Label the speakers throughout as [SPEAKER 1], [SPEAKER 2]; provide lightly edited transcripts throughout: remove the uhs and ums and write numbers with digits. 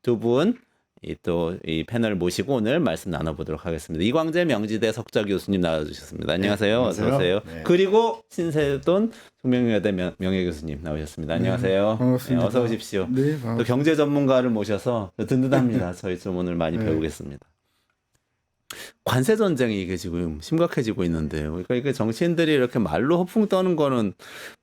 [SPEAKER 1] 두 분 또 이 패널 모시고 오늘 말씀 나눠보도록 하겠습니다. 이광재 명지대 석좌 교수님 나와주셨습니다. 안녕하세요.
[SPEAKER 2] 네,
[SPEAKER 1] 어서 오세요.
[SPEAKER 2] 네.
[SPEAKER 1] 그리고 신세돈 송명여대 명예교수님 나오셨습니다. 안녕하세요.
[SPEAKER 3] 반갑습니다.
[SPEAKER 1] 네, 어서 오십시오.
[SPEAKER 3] 네, 반갑습니다.
[SPEAKER 1] 또 경제 전문가를 모셔서 든든합니다. 저희 좀 오늘 많이 배우겠습니다. 관세 전쟁이 이게 지금 심각해지고 있는데요. 그러니까 이게 정치인들이 이렇게 말로 허풍 떠는 거는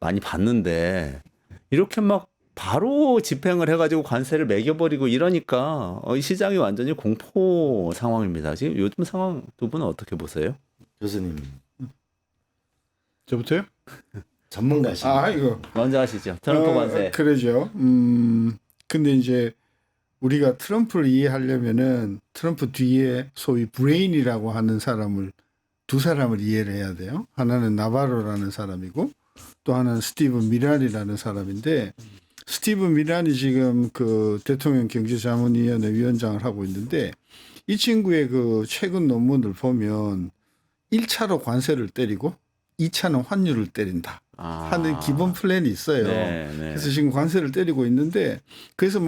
[SPEAKER 1] 많이 봤는데 이렇게 막 바로 집행을 해가지고 관세를 매겨버리고 이러니까 이 시장이 완전히 공포 상황입니다. 지금 요즘 상황 두 분은 어떻게 보세요?
[SPEAKER 2] 교수님
[SPEAKER 3] 저부터요?
[SPEAKER 2] 전문가시죠.
[SPEAKER 3] 이거
[SPEAKER 1] 먼저 하시죠. 트럼프 관세.
[SPEAKER 3] 그러죠. 근데 이제 우리가 트럼프를 이해하려면은 트럼프 뒤에 소위 브레인이라고 하는 두 사람을 이해를 해야 돼요. 하나는 나바로라는 사람이고 또 하나는 스티븐 미란이라는 사람인데 스티븐 미란이 지금 그 대통령 경제자문위원회 위원장을 하고 있는데 이 친구의 그 최근 논문을 보면 1차로 관세를 때리고 2차는 환율을 때린다 하는 기본 플랜이 있어요.
[SPEAKER 1] 네.
[SPEAKER 3] 그래서 지금 관세를 때리고 있는데 그래서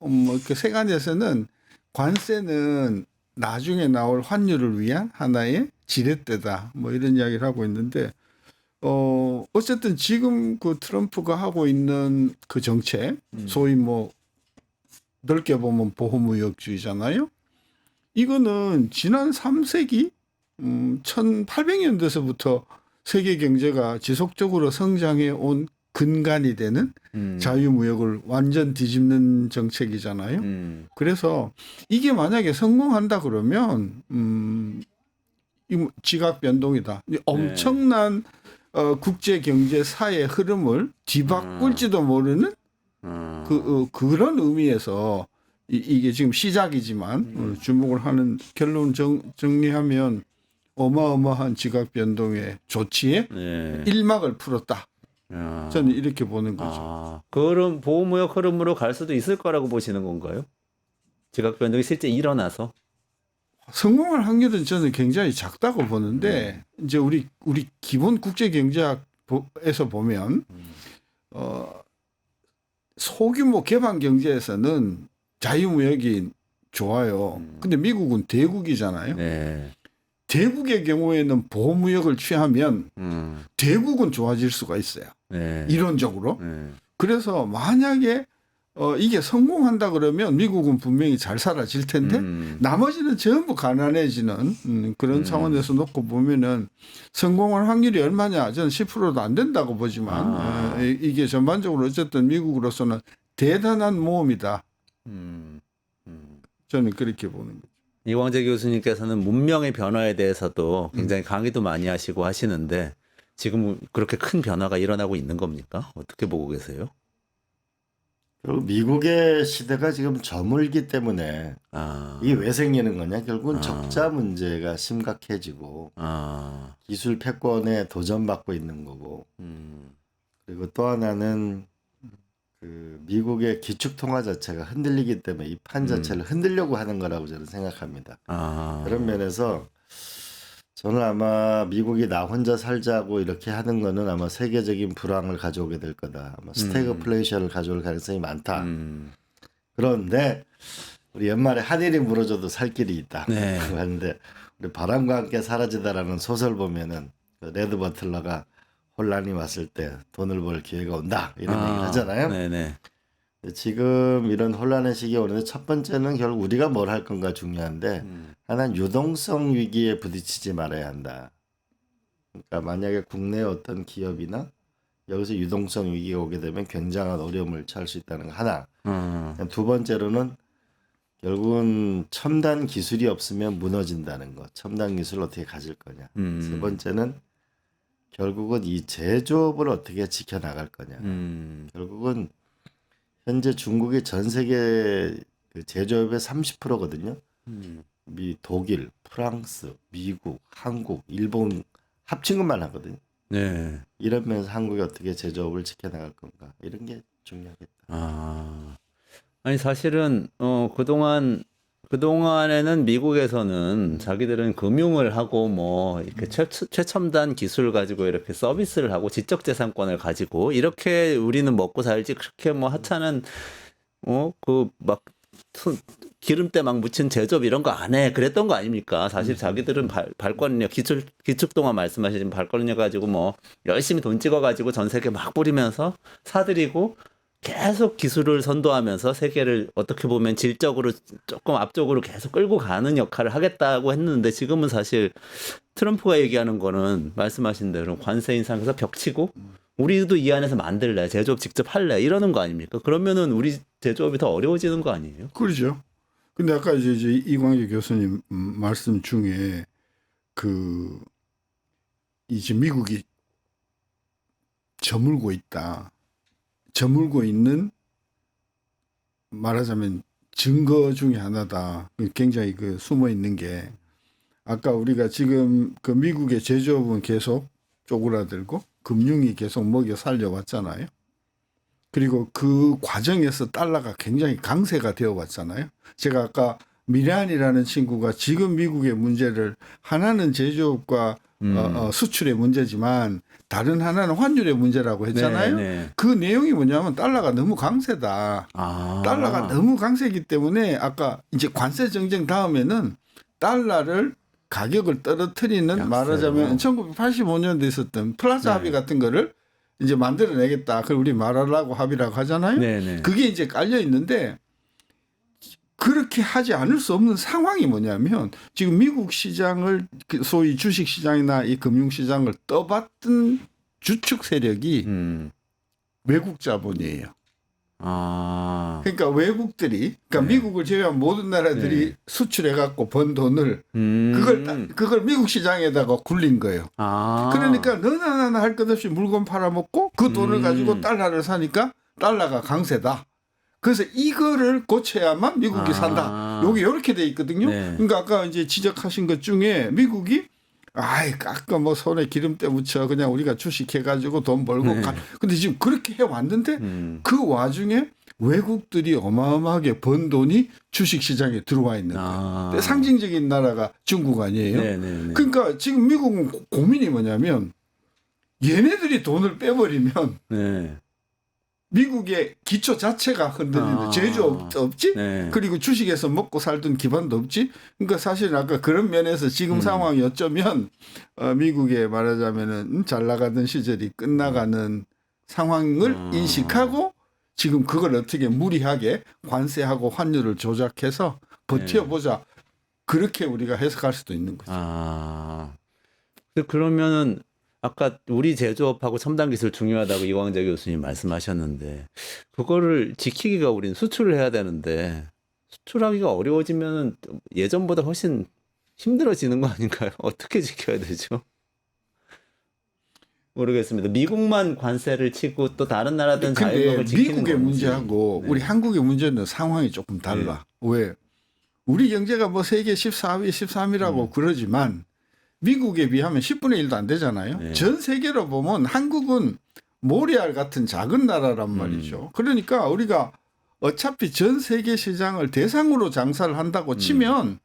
[SPEAKER 3] 이렇게 세간에서는 관세는 나중에 나올 환율을 위한 하나의 지렛대다 이런 이야기를 하고 있는데 어쨌든 지금 그 트럼프가 하고 있는 그 정책 소위 넓게 보면 보호무역주의잖아요. 이거는 지난 3세기 1800년대서부터 세계 경제가 지속적으로 성장해 온 근간이 되는 자유무역을 완전 뒤집는 정책이잖아요. 그래서 이게 만약에 성공한다 그러면 지각 변동이다. 엄청난 국제 경제 사회 흐름을 뒤바꿀지도 모르는 그런 의미에서 이게 지금 시작이지만 주목을 하는 결론 정리하면 어마어마한 지각 변동의 조치에 일막을 풀었다. 저는 이렇게 보는 거죠.
[SPEAKER 1] 그런 보호무역 흐름으로 갈 수도 있을 거라고 보시는 건가요? 지각 변동이 실제 일어나서?
[SPEAKER 3] 성공할 확률은 저는 굉장히 작다고 보는데 이제 우리 기본 국제 경제학에서 보면 소규모 개방 경제에서는 자유무역이 좋아요. 근데 미국은 대국이잖아요.
[SPEAKER 1] 네.
[SPEAKER 3] 대국의 경우에는 보호무역을 취하면 대국은 좋아질 수가 있어요.
[SPEAKER 1] 네.
[SPEAKER 3] 이론적으로.
[SPEAKER 1] 네.
[SPEAKER 3] 그래서 만약에 이게 성공한다 그러면 미국은 분명히 잘 살아질 텐데 나머지는 전부 가난해지는 그런 차원에서 놓고 보면은 성공할 확률이 얼마냐? 저는 10%도 안 된다고 보지만 이게 전반적으로 어쨌든 미국으로서는 대단한 모험이다. 저는 그렇게 보는 거죠.
[SPEAKER 1] 이광재 교수님께서는 문명의 변화에 대해서도 굉장히 강의도 많이 하시고 하시는데 지금 그렇게 큰 변화가 일어나고 있는 겁니까? 어떻게 보고 계세요?
[SPEAKER 2] 그리고 미국의 시대가 지금 저물기 때문에 이게 왜 생기는 거냐? 결국은 적자 문제가 심각해지고 기술 패권에 도전받고 있는 거고 그리고 또 하나는 그 미국의 기축통화 자체가 흔들리기 때문에 이 판 자체를 흔들려고 하는 거라고 저는 생각합니다. 그런 면에서 저는 아마 미국이 나 혼자 살자고 이렇게 하는 거는 아마 세계적인 불황을 가져오게 될 거다. 아마 스태그플레이션을 가져올 가능성이 많다. 그런데 우리 연말에 하늘이 무너져도 살 길이 있다.
[SPEAKER 1] 네.
[SPEAKER 2] 하는데 우리 바람과 함께 사라지다라는 소설 보면은 레드 버틀러가 혼란이 왔을 때 돈을 벌 기회가 온다 이런 얘기를 하잖아요.
[SPEAKER 1] 네네.
[SPEAKER 2] 지금 이런 혼란의 시기에 오는데 첫 번째는 결국 우리가 뭘 할 건가 중요한데 하나는 유동성 위기에 부딪히지 말아야 한다. 그러니까 만약에 국내 어떤 기업이나 여기서 유동성 위기가 오게 되면 굉장한 어려움을 처할 수 있다는 거 하나. 두 번째로는 결국은 첨단 기술이 없으면 무너진다는 것. 첨단 기술을 어떻게 가질 거냐. 세 번째는 결국은 이 제조업을 어떻게 지켜나갈 거냐. 결국은 현재 중국이 전 세계 그 제조업의 30%거든요. 독일, 프랑스, 미국, 한국, 일본 합친 것만 하거든요.
[SPEAKER 1] 네.
[SPEAKER 2] 이러면서 한국이 어떻게 제조업을 지켜나갈 건가 이런 게 중요하겠다.
[SPEAKER 1] 아니 사실은 그동안에는 미국에서는 자기들은 금융을 하고 이렇게 최첨단 기술 가지고 이렇게 서비스를 하고 지적재산권을 가지고 이렇게 우리는 먹고 살지 그렇게 하찮은 그 막 기름때 막 묻힌 제조업 이런 거 안 해. 그랬던 거 아닙니까? 사실 자기들은 발권력, 기축 동안 말씀하신 발권력 가지고 뭐 열심히 돈 찍어가지고 전 세계 막 뿌리면서 사들이고 계속 기술을 선도하면서 세계를 어떻게 보면 질적으로 조금 앞쪽으로 계속 끌고 가는 역할을 하겠다고 했는데 지금은 사실 트럼프가 얘기하는 거는 말씀하신 대로 관세 인상해서 벽치고 우리도 이 안에서 만들래, 제조업 직접 할래 이러는 거 아닙니까? 그러면은 우리 제조업이 더 어려워지는 거 아니에요?
[SPEAKER 3] 그렇죠. 근데 아까 이제 이광재 교수님 말씀 중에 이제 미국이 저물고 있다. 저물고 있는 말하자면 증거 중에 하나다. 굉장히 숨어 있는 게 아까 우리가 지금 그 미국의 제조업은 계속 쪼그라들고 금융이 계속 먹여 살려왔잖아요. 그리고 그 과정에서 달러가 굉장히 강세가 되어 왔잖아요. 제가 아까 미란이라는 친구가 지금 미국의 문제를 하나는 제조업과 수출의 문제지만 다른 하나는 환율의 문제라고 했잖아요.
[SPEAKER 1] 네.
[SPEAKER 3] 그 내용이 뭐냐면 달러가 너무 강세다. 달러가 너무 강세이기 때문에 아까 이제 관세 정쟁 다음에는 달러를 가격을 떨어뜨리는
[SPEAKER 1] 약세로.
[SPEAKER 3] 말하자면 1985년도에 있었던 플라자
[SPEAKER 1] 네.
[SPEAKER 3] 합의 같은 거를 이제 만들어내겠다. 그걸 우리 말하려고 합의라고 하잖아요.
[SPEAKER 1] 네네.
[SPEAKER 3] 그게 이제 깔려 있는데 그렇게 하지 않을 수 없는 상황이 뭐냐면 지금 미국 시장을 소위 주식 시장이나 이 금융 시장을 떠받든 주축 세력이 외국 자본이에요. 그러니까 외국들이 그러니까
[SPEAKER 1] 네.
[SPEAKER 3] 미국을 제외한 모든 나라들이
[SPEAKER 1] 네.
[SPEAKER 3] 수출해 갖고 번 돈을 그걸 미국 시장에다가 굴린 거예요. 그러니까 너나 나나 할 것 없이 물건 팔아먹고 그 돈을 가지고 달러를 사니까 달러가 강세다. 그래서 이거를 고쳐야만 미국이 산다. 여기 이렇게 돼 있거든요.
[SPEAKER 1] 네.
[SPEAKER 3] 그러니까 아까 이제 지적하신 것 중에 미국이 아까 뭐 손에 기름때 묻혀 그냥 우리가 주식해가지고 돈 벌고 근데 지금 그렇게 해왔는데 그 와중에 외국들이 어마어마하게 번 돈이 주식시장에 들어와 있는 거예요. 상징적인 나라가 중국 아니에요.
[SPEAKER 1] 네네네.
[SPEAKER 3] 그러니까 지금 미국은 고민이 뭐냐면 얘네들이 돈을 빼버리면
[SPEAKER 1] 네.
[SPEAKER 3] 미국의 기초 자체가 흔들리는데 제조업도 없지.
[SPEAKER 1] 네.
[SPEAKER 3] 그리고 주식에서 먹고 살던 기반도 없지. 그러니까 사실 아까 그런 면에서 지금 상황이 어쩌면 미국에 말하자면은 잘 나가던 시절이 끝나가는 상황을 인식하고 지금 그걸 어떻게 무리하게 관세하고 환율을 조작해서 버텨보자. 그렇게 우리가 해석할 수도 있는 거죠.
[SPEAKER 1] 그러면은 아까 우리 제조업하고 첨단 기술 중요하다고 이광재 교수님 말씀하셨는데 그거를 지키기가 우리는 수출을 해야 되는데 수출하기가 어려워지면 예전보다 훨씬 힘들어지는 거 아닌가요? 어떻게 지켜야 되죠? 모르겠습니다. 미국만 관세를 치고 또 다른 나라들은 자유법을 지키는
[SPEAKER 3] 미국의
[SPEAKER 1] 건지.
[SPEAKER 3] 문제하고 우리 한국의 문제는 상황이 조금 달라. 왜? 우리 경제가 뭐 세계 14위, 13위라고 그러지만 미국에 비하면 10분의 1도 안 되잖아요. 전 세계로 보면 한국은 모리알 같은 작은 나라란 말이죠. 그러니까 우리가 어차피 전 세계 시장을 대상으로 장사를 한다고 치면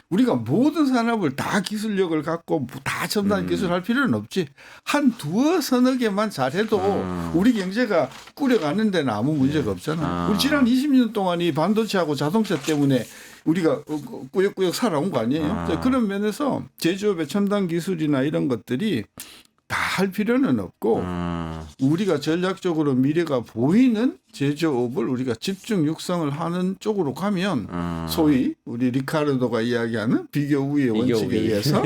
[SPEAKER 3] 우리가 모든 산업을 다 기술력을 갖고 다 첨단 기술 할 필요는 없지. 한 두어 서너 개만 잘해도 우리 경제가 꾸려가는 데는 아무 문제가 없잖아요. 우리 지난 20년 동안 이 반도체하고 자동차 때문에 우리가 꾸역꾸역 살아온 거 아니에요. 그런 면에서 제조업의 첨단 기술이나 이런 것들이 다 할 필요는 없고 우리가 전략적으로 미래가 보이는 제조업을 우리가 집중 육성을 하는 쪽으로 가면 소위 우리 리카르도가 이야기하는 비교 우위의 원칙에 의해서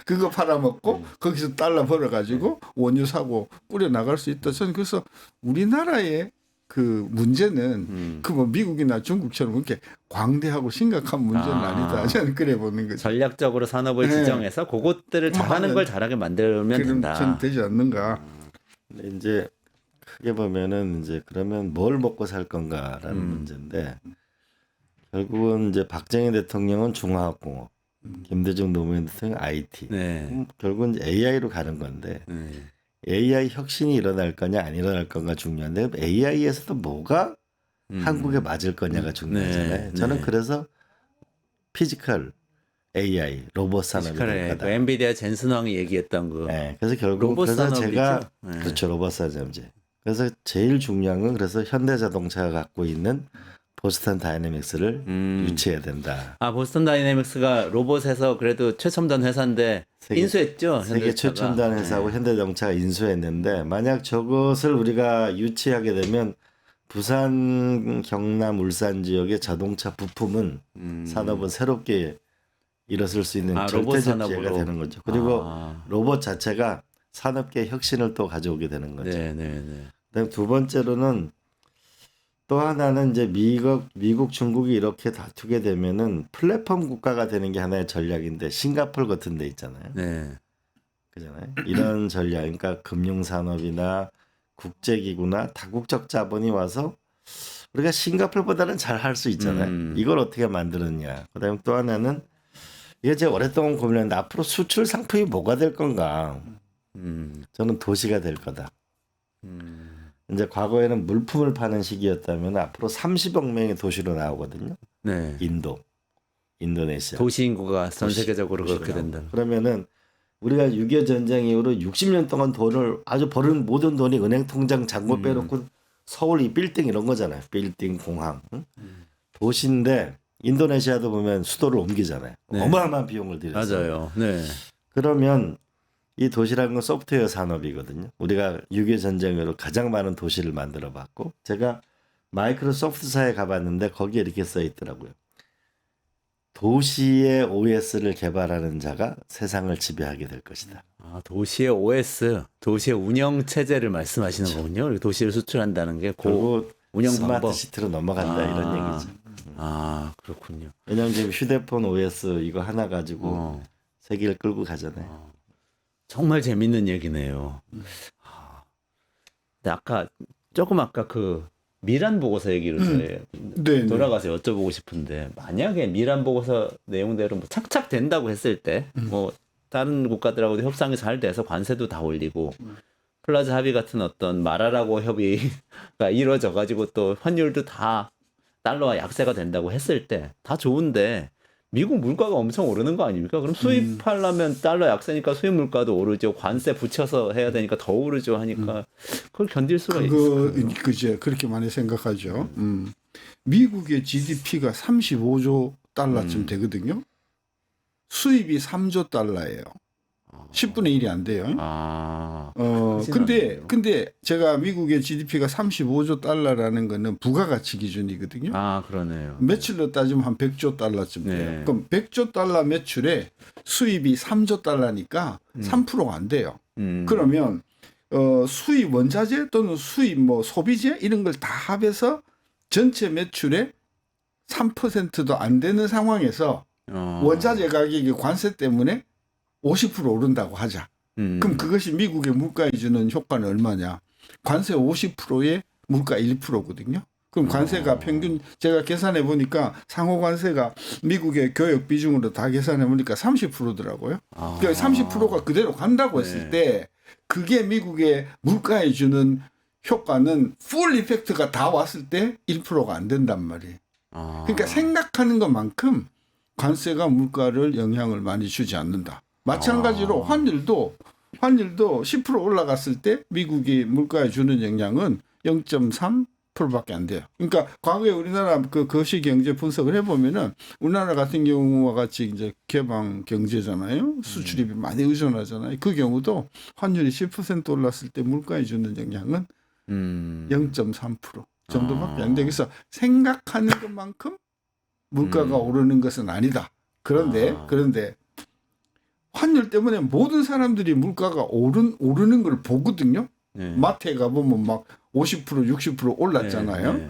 [SPEAKER 3] 그거 팔아먹고 거기서 달러 벌어가지고 원유 사고 꾸려나갈 수 있다. 저는 그래서 우리나라의 그 문제는 그 뭐 미국이나 중국처럼 그렇게 광대하고 심각한 문제는 아니다. 저는 그래 보는 거죠.
[SPEAKER 1] 전략적으로 산업을 지정해서 그것들을 잘하는 걸 잘하게 만들면 된다.
[SPEAKER 3] 전 되지 않는가.
[SPEAKER 2] 근데 이제 크게 보면은 이제 그러면 뭘 먹고 살 건가라는 문제인데 결국은 이제 박정희 대통령은 중화학공업, 김대중 노무현 대통령 IT, 결국은 이제 AI로 가는 건데. AI 혁신이 일어날 거냐 안 일어날 건가 중요한데 AI에서도 뭐가 한국에 맞을 거냐가 중요하잖아요. 저는 그래서 피지컬 AI 로봇 산업이 될 거다.
[SPEAKER 1] 엔비디아 젠슨 왕이 얘기했던 거.
[SPEAKER 2] 그래서 결국
[SPEAKER 1] 로봇
[SPEAKER 2] 그래서
[SPEAKER 1] 산업이죠.
[SPEAKER 2] 제가 그렇죠 로봇 산업제. 그래서 제일 중요한 건 그래서 현대자동차가 갖고 있는 보스턴 다이내믹스를 유치해야 된다.
[SPEAKER 1] 아 보스턴 다이내믹스가 로봇에서 그래도 최첨단 회사인데 인수했죠.
[SPEAKER 2] 세계
[SPEAKER 1] 현대차가.
[SPEAKER 2] 최첨단 회사하고
[SPEAKER 1] 네.
[SPEAKER 2] 현대자동차가 인수했는데 만약 저것을 우리가 유치하게 되면 부산, 경남, 울산 지역의 자동차 부품은 산업은 새롭게 일어설 수 있는
[SPEAKER 1] 로봇
[SPEAKER 2] 절대적 기회가
[SPEAKER 1] 산업으로.
[SPEAKER 2] 되는 거죠. 그리고
[SPEAKER 1] 아.
[SPEAKER 2] 로봇 자체가 산업계 혁신을 또 가져오게 되는 거죠.
[SPEAKER 1] 네네네.
[SPEAKER 2] 그다음 두 번째로는 또 하나는 이제 미국, 중국이 이렇게 다투게 되면은 플랫폼 국가가 되는 게 하나의 전략인데 싱가포르 같은 데 있잖아요.
[SPEAKER 1] 네.
[SPEAKER 2] 그잖아요. 이런 전략, 그러니까 금융산업이나 국제기구나 다국적 자본이 와서 우리가 싱가포르보다는 잘 할 수 있잖아요. 이걸 어떻게 만드느냐. 그다음에 또 하나는 이게 제가 오랫동안 고민했는데 앞으로 수출 상품이 뭐가 될 건가. 저는 도시가 될 거다. 이제 과거에는 물품을 파는 시기였다면 앞으로 30억 명의 도시로 나오거든요.
[SPEAKER 1] 네.
[SPEAKER 2] 인도네시아.
[SPEAKER 1] 도시 인구가 전
[SPEAKER 2] 도시,
[SPEAKER 1] 세계적으로
[SPEAKER 2] 도시가
[SPEAKER 1] 그렇게 된다.
[SPEAKER 2] 그러면은 우리가 6.25 전쟁 이후로 60년 동안 돈을 아주 버는 모든 돈이 은행 통장 잔고 빼놓고 서울 이 빌딩 이런 거잖아요. 빌딩, 공항. 응? 도시인데 인도네시아도 보면 수도를 옮기잖아요.
[SPEAKER 1] 네.
[SPEAKER 2] 어마어마한 비용을 들여서.
[SPEAKER 1] 맞아요. 네.
[SPEAKER 2] 그러면 이 도시라는 건 소프트웨어 산업이거든요. 우리가 6.25 전쟁으로 가장 많은 도시를 만들어 봤고 제가 마이크로소프트사에 가봤는데 거기에 이렇게 써 있더라고요. 도시의 OS를 개발하는 자가 세상을 지배하게 될 것이다.
[SPEAKER 1] 아, 도시의 OS, 도시의 운영 체제를 말씀하시는 거군요. 그리고 도시를 수출한다는 게
[SPEAKER 2] 그리고
[SPEAKER 1] 운영
[SPEAKER 2] 스마트
[SPEAKER 1] 방법.
[SPEAKER 2] 시티로 넘어간다 이런 얘기죠.
[SPEAKER 1] 아, 그렇군요.
[SPEAKER 2] 왜냐하면 지금 휴대폰 OS 이거 하나 가지고 세계를 끌고 가잖아요.
[SPEAKER 1] 정말 재밌는 얘기네요. 근데 아까 그 미란 보고서 얘기를
[SPEAKER 3] 네.
[SPEAKER 1] 돌아가서 여쭤보고 싶은데 만약에 미란 보고서 내용대로 뭐 착착된다고 했을 때 뭐 다른 국가들하고도 협상이 잘 돼서 관세도 다 올리고 플라자 합의 같은 어떤 말하라고 협의가 이루어져 가지고 또 환율도 다 달러와 약세가 된다고 했을 때 다 좋은데 미국 물가가 엄청 오르는 거 아닙니까? 그럼 수입하려면 달러 약세니까 수입 물가도 오르죠. 관세 붙여서 해야 되니까 더 오르죠 하니까 그걸 견딜 수가 있어요.
[SPEAKER 3] 그죠. 그렇게 많이 생각하죠. 미국의 GDP가 35조 달러쯤 되거든요. 수입이 3조 달러예요. 10분의 1이 안 돼요. 근데 제가 미국의 GDP가 35조 달러라는 거는 부가가치 기준이거든요.
[SPEAKER 1] 아, 그러네요.
[SPEAKER 3] 매출로 따지면 한 100조 달러쯤 돼요.
[SPEAKER 1] 네.
[SPEAKER 3] 그럼 100조 달러 매출에 수입이 3조 달러니까 3%가 안 돼요. 그러면 수입 원자재 또는 수입 뭐 소비재 이런 걸 다 합해서 전체 매출의 3%도 안 되는 상황에서 원자재 가격이 관세 때문에 50% 오른다고 하자. 그럼 그것이 미국의 물가에 주는 효과는 얼마냐? 관세 50%에 물가 1%거든요. 그럼 관세가 평균 제가 계산해 보니까 상호 관세가 미국의 교역 비중으로 다 계산해 보니까 30%더라고요. 그러니까 30%가 그대로 간다고 했을 때 그게 미국의 물가에 주는 효과는 풀 이펙트가 다 왔을 때 1%가 안 된단 말이에요. 그러니까 생각하는 것만큼 관세가 물가를 영향을 많이 주지 않는다. 마찬가지로 환율도 10% 올라갔을 때 미국이 물가에 주는 영향은 0.3%밖에 안 돼요. 그러니까 과거에 우리나라 그 거시 경제 분석을 해보면은 우리나라 같은 경우와 같이 이제 개방 경제잖아요. 수출입이 많이 의존하잖아요. 그 경우도 환율이 10% 올랐을 때 물가에 주는 영향은 0.3% 정도밖에 안 돼. 그래서 생각하는 것만큼 물가가 오르는 것은 아니다. 그런데 환율 때문에 모든 사람들이 물가가 오르는 걸 보거든요.
[SPEAKER 1] 네.
[SPEAKER 2] 마트에 가보면 막 50% 60% 올랐잖아요.
[SPEAKER 1] 네.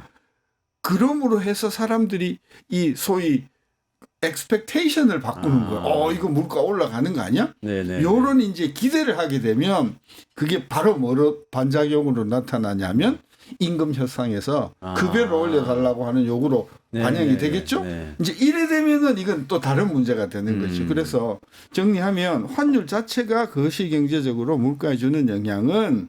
[SPEAKER 3] 그러므로 해서 사람들이 이 소위 expectation을 바꾸는 거예요. 이거 물가 올라가는 거 아니야?
[SPEAKER 1] 네네.
[SPEAKER 3] 요런 이제 기대를 하게 되면 그게 바로 뭐로 반작용으로 나타나냐면 임금 협상에서 급여를 올려달라고 하는 요구로 반영이 되겠죠? 이제 이래 되면은 이건 또 다른 문제가 되는 거죠. 그래서 정리하면 환율 자체가 거시 경제적으로 물가에 주는 영향은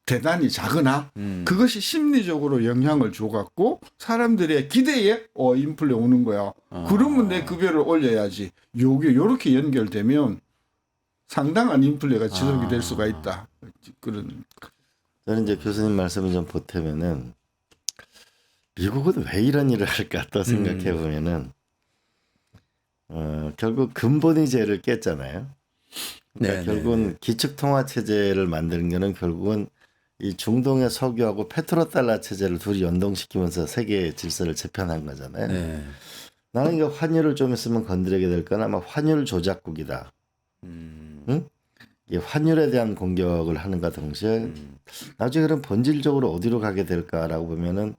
[SPEAKER 3] 대단히 작으나 그것이 심리적으로 영향을 줘갖고 사람들의 기대에 인플레 오는 거야. 그러면 내 급여를 올려야지. 요게 요렇게 연결되면 상당한 인플레가 지속이 될 수가 있다. 그런.
[SPEAKER 2] 저는 이제 교수님 말씀을 좀 보태면은 미국은 왜 이런 일을 할까 또 생각해 보면은 결국 근본이제를 깼잖아요. 그러니까
[SPEAKER 1] 네,
[SPEAKER 2] 결국은 기축통화 체제를 만드는 거는 결국은 이 중동의 석유하고 페트로달러 체제를 둘이 연동시키면서 세계 질서를 재편한 거잖아요.
[SPEAKER 1] 네.
[SPEAKER 2] 나는 이거 환율을 좀 있으면 건드리게 될 건 아마 환율 조작국이다. 응? 이 환율에 대한 공격을 하는가 동시에 나중에 그럼 본질적으로 어디로 가게 될까라고 보면은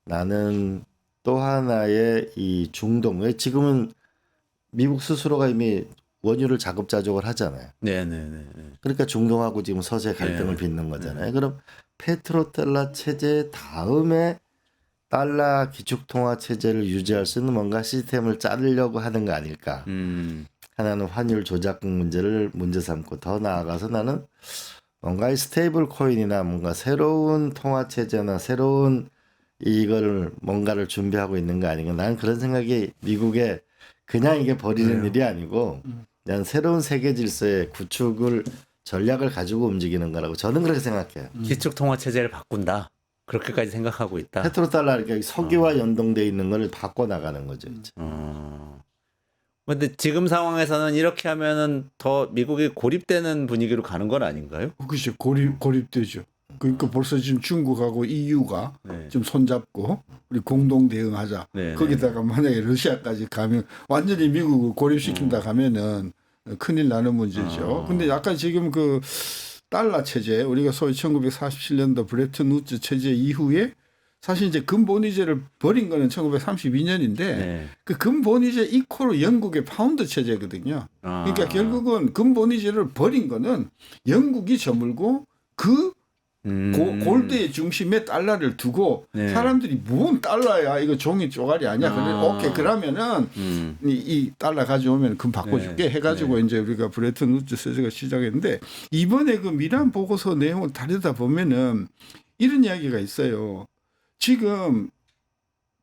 [SPEAKER 2] 나는 또 하나의 이 중동, 왜 지금은 미국 스스로가 이미 원유를 자급자족을 하잖아요.
[SPEAKER 1] 네, 네, 네.
[SPEAKER 2] 그러니까 중동하고 지금 서서히 갈등을
[SPEAKER 1] 네.
[SPEAKER 2] 빚는 거잖아요. 그럼 페트로달러 체제 다음에 달러 기축통화 체제를 유지할 수 있는 뭔가 시스템을 짜려고 하는 거 아닐까. 하나는 환율 조작국 문제를 문제 삼고 더 나아가서 나는 뭔가 이 스테이블 코인이나 뭔가 새로운 통화 체제나 새로운 이거를 뭔가를 준비하고 있는 거 아닌가. 나는 그런 생각이 미국에 그냥 이게 버리는 일이 아니고 난 새로운 세계 질서의 구축을 전략을 가지고 움직이는 거라고 저는 그렇게 생각해요.
[SPEAKER 1] 기축 통화 체제를 바꾼다. 그렇게까지 생각하고 있다.
[SPEAKER 2] 페트로달러 이렇게 석유와 연동돼 있는 걸 바꿔 나가는 거죠. 이제.
[SPEAKER 1] 근데 지금 상황에서는 이렇게 하면은 더 미국이 고립되는 분위기로 가는 건 아닌가요?
[SPEAKER 3] 그렇죠. 고립되죠. 그러니까 벌써 지금 중국하고 EU가
[SPEAKER 1] 네.
[SPEAKER 3] 좀 손잡고 우리 공동 대응하자.
[SPEAKER 1] 네,
[SPEAKER 3] 거기다가 만약에 러시아까지 가면 완전히 미국을 고립시킨다 가면은 큰일 나는 문제죠. 근데 아까 지금 그 달러 체제 우리가 소위 1947년도 브레튼 우즈 체제 이후에 사실 이제 근본위제를 버린 거는 1932년인데
[SPEAKER 1] 네.
[SPEAKER 3] 그 근본위제 이코로 영국의 파운드 체제거든요. 그러니까 결국은 근본위제를 버린 거는 영국이 저물고 그 골드의 중심에 달러를 두고
[SPEAKER 1] 네.
[SPEAKER 3] 사람들이 뭔 달러야 이거 종이 쪼가리 아니야. 그래 오케이 그러면은 이 달러 가져오면 금 바꿔줄게
[SPEAKER 1] 네.
[SPEAKER 3] 해가지고 이제 우리가 브레튼 우즈 체제가 시작했는데 이번에 그 미란 보고서 내용을 다루다 보면은 이런 이야기가 있어요. 지금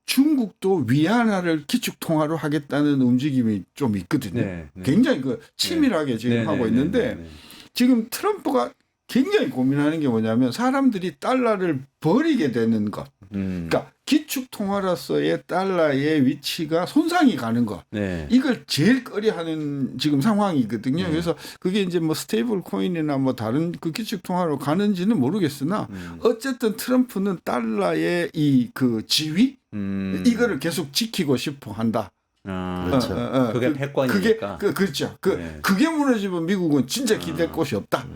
[SPEAKER 3] 중국도 위안화를 기축통화로 하겠다는 움직임이 좀 있거든요.
[SPEAKER 1] 네, 네.
[SPEAKER 3] 굉장히 그 치밀하게 지금
[SPEAKER 1] 네,
[SPEAKER 3] 하고
[SPEAKER 1] 네,
[SPEAKER 3] 있는데
[SPEAKER 1] 네, 네.
[SPEAKER 3] 지금 트럼프가 굉장히 고민하는 게 뭐냐면 사람들이 달러를 버리게 되는 것. 그러니까 기축통화로서의 달러의 위치가 손상이 가는 것.
[SPEAKER 1] 네.
[SPEAKER 3] 이걸 제일 꺼려하는 지금 상황이거든요. 그래서 그게 이제 뭐 스테이블 코인이나 뭐 다른 그 기축통화로 가는지는 모르겠으나 어쨌든 트럼프는 달러의 이 그 지위 이거를 계속 지키고 싶어 한다.
[SPEAKER 2] 그렇죠.
[SPEAKER 1] 그게 패권이니까.
[SPEAKER 3] 그렇죠.
[SPEAKER 1] 네.
[SPEAKER 3] 그게 무너지면 미국은 진짜 기댈 곳이 없다.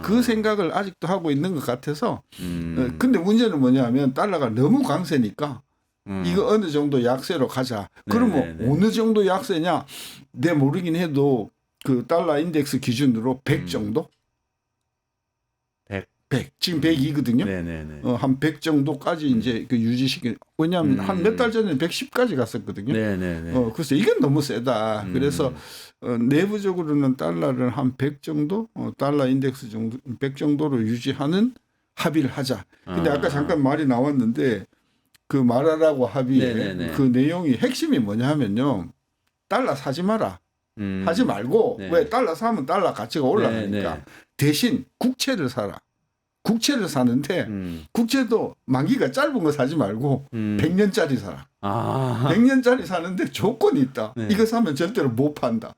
[SPEAKER 3] 그 생각을 아직도 하고 있는 것 같아서. 근데 문제는 뭐냐면 달러가 너무 강세니까 이거 어느 정도 약세로 가자. 그러면
[SPEAKER 1] 네, 네.
[SPEAKER 3] 어느 정도 약세냐? 내 모르긴 해도 그 달러 인덱스 기준으로 100 정도? 100. 지금 102거든요.
[SPEAKER 1] 네네네.
[SPEAKER 3] 한 100 정도까지 이제 그 유지시키. 왜냐하면 한 몇 달 전에 110까지 갔었거든요.
[SPEAKER 1] 네네네.
[SPEAKER 3] 그래서 이건 너무 세다. 그래서 내부적으로는 달러를 한 100 정도, 달러 인덱스 정도, 100 정도로 유지하는 합의를 하자. 근데 아까 잠깐 말이 나왔는데 그 말하라고 합의에
[SPEAKER 1] 네네네.
[SPEAKER 3] 그 내용이 핵심이 뭐냐 하면요. 달러 사지 마라. 하지 말고
[SPEAKER 1] 네.
[SPEAKER 3] 왜 달러 사면 달러 가치가 올라가니까
[SPEAKER 1] 네, 네.
[SPEAKER 3] 대신 국채를 사라. 국채를 사는데 국채도 만기가 짧은 거 사지 말고 100년짜리 사라. 100년짜리 사는데 조건이 있다.
[SPEAKER 1] 네.
[SPEAKER 3] 이거 사면 절대로 못 판다.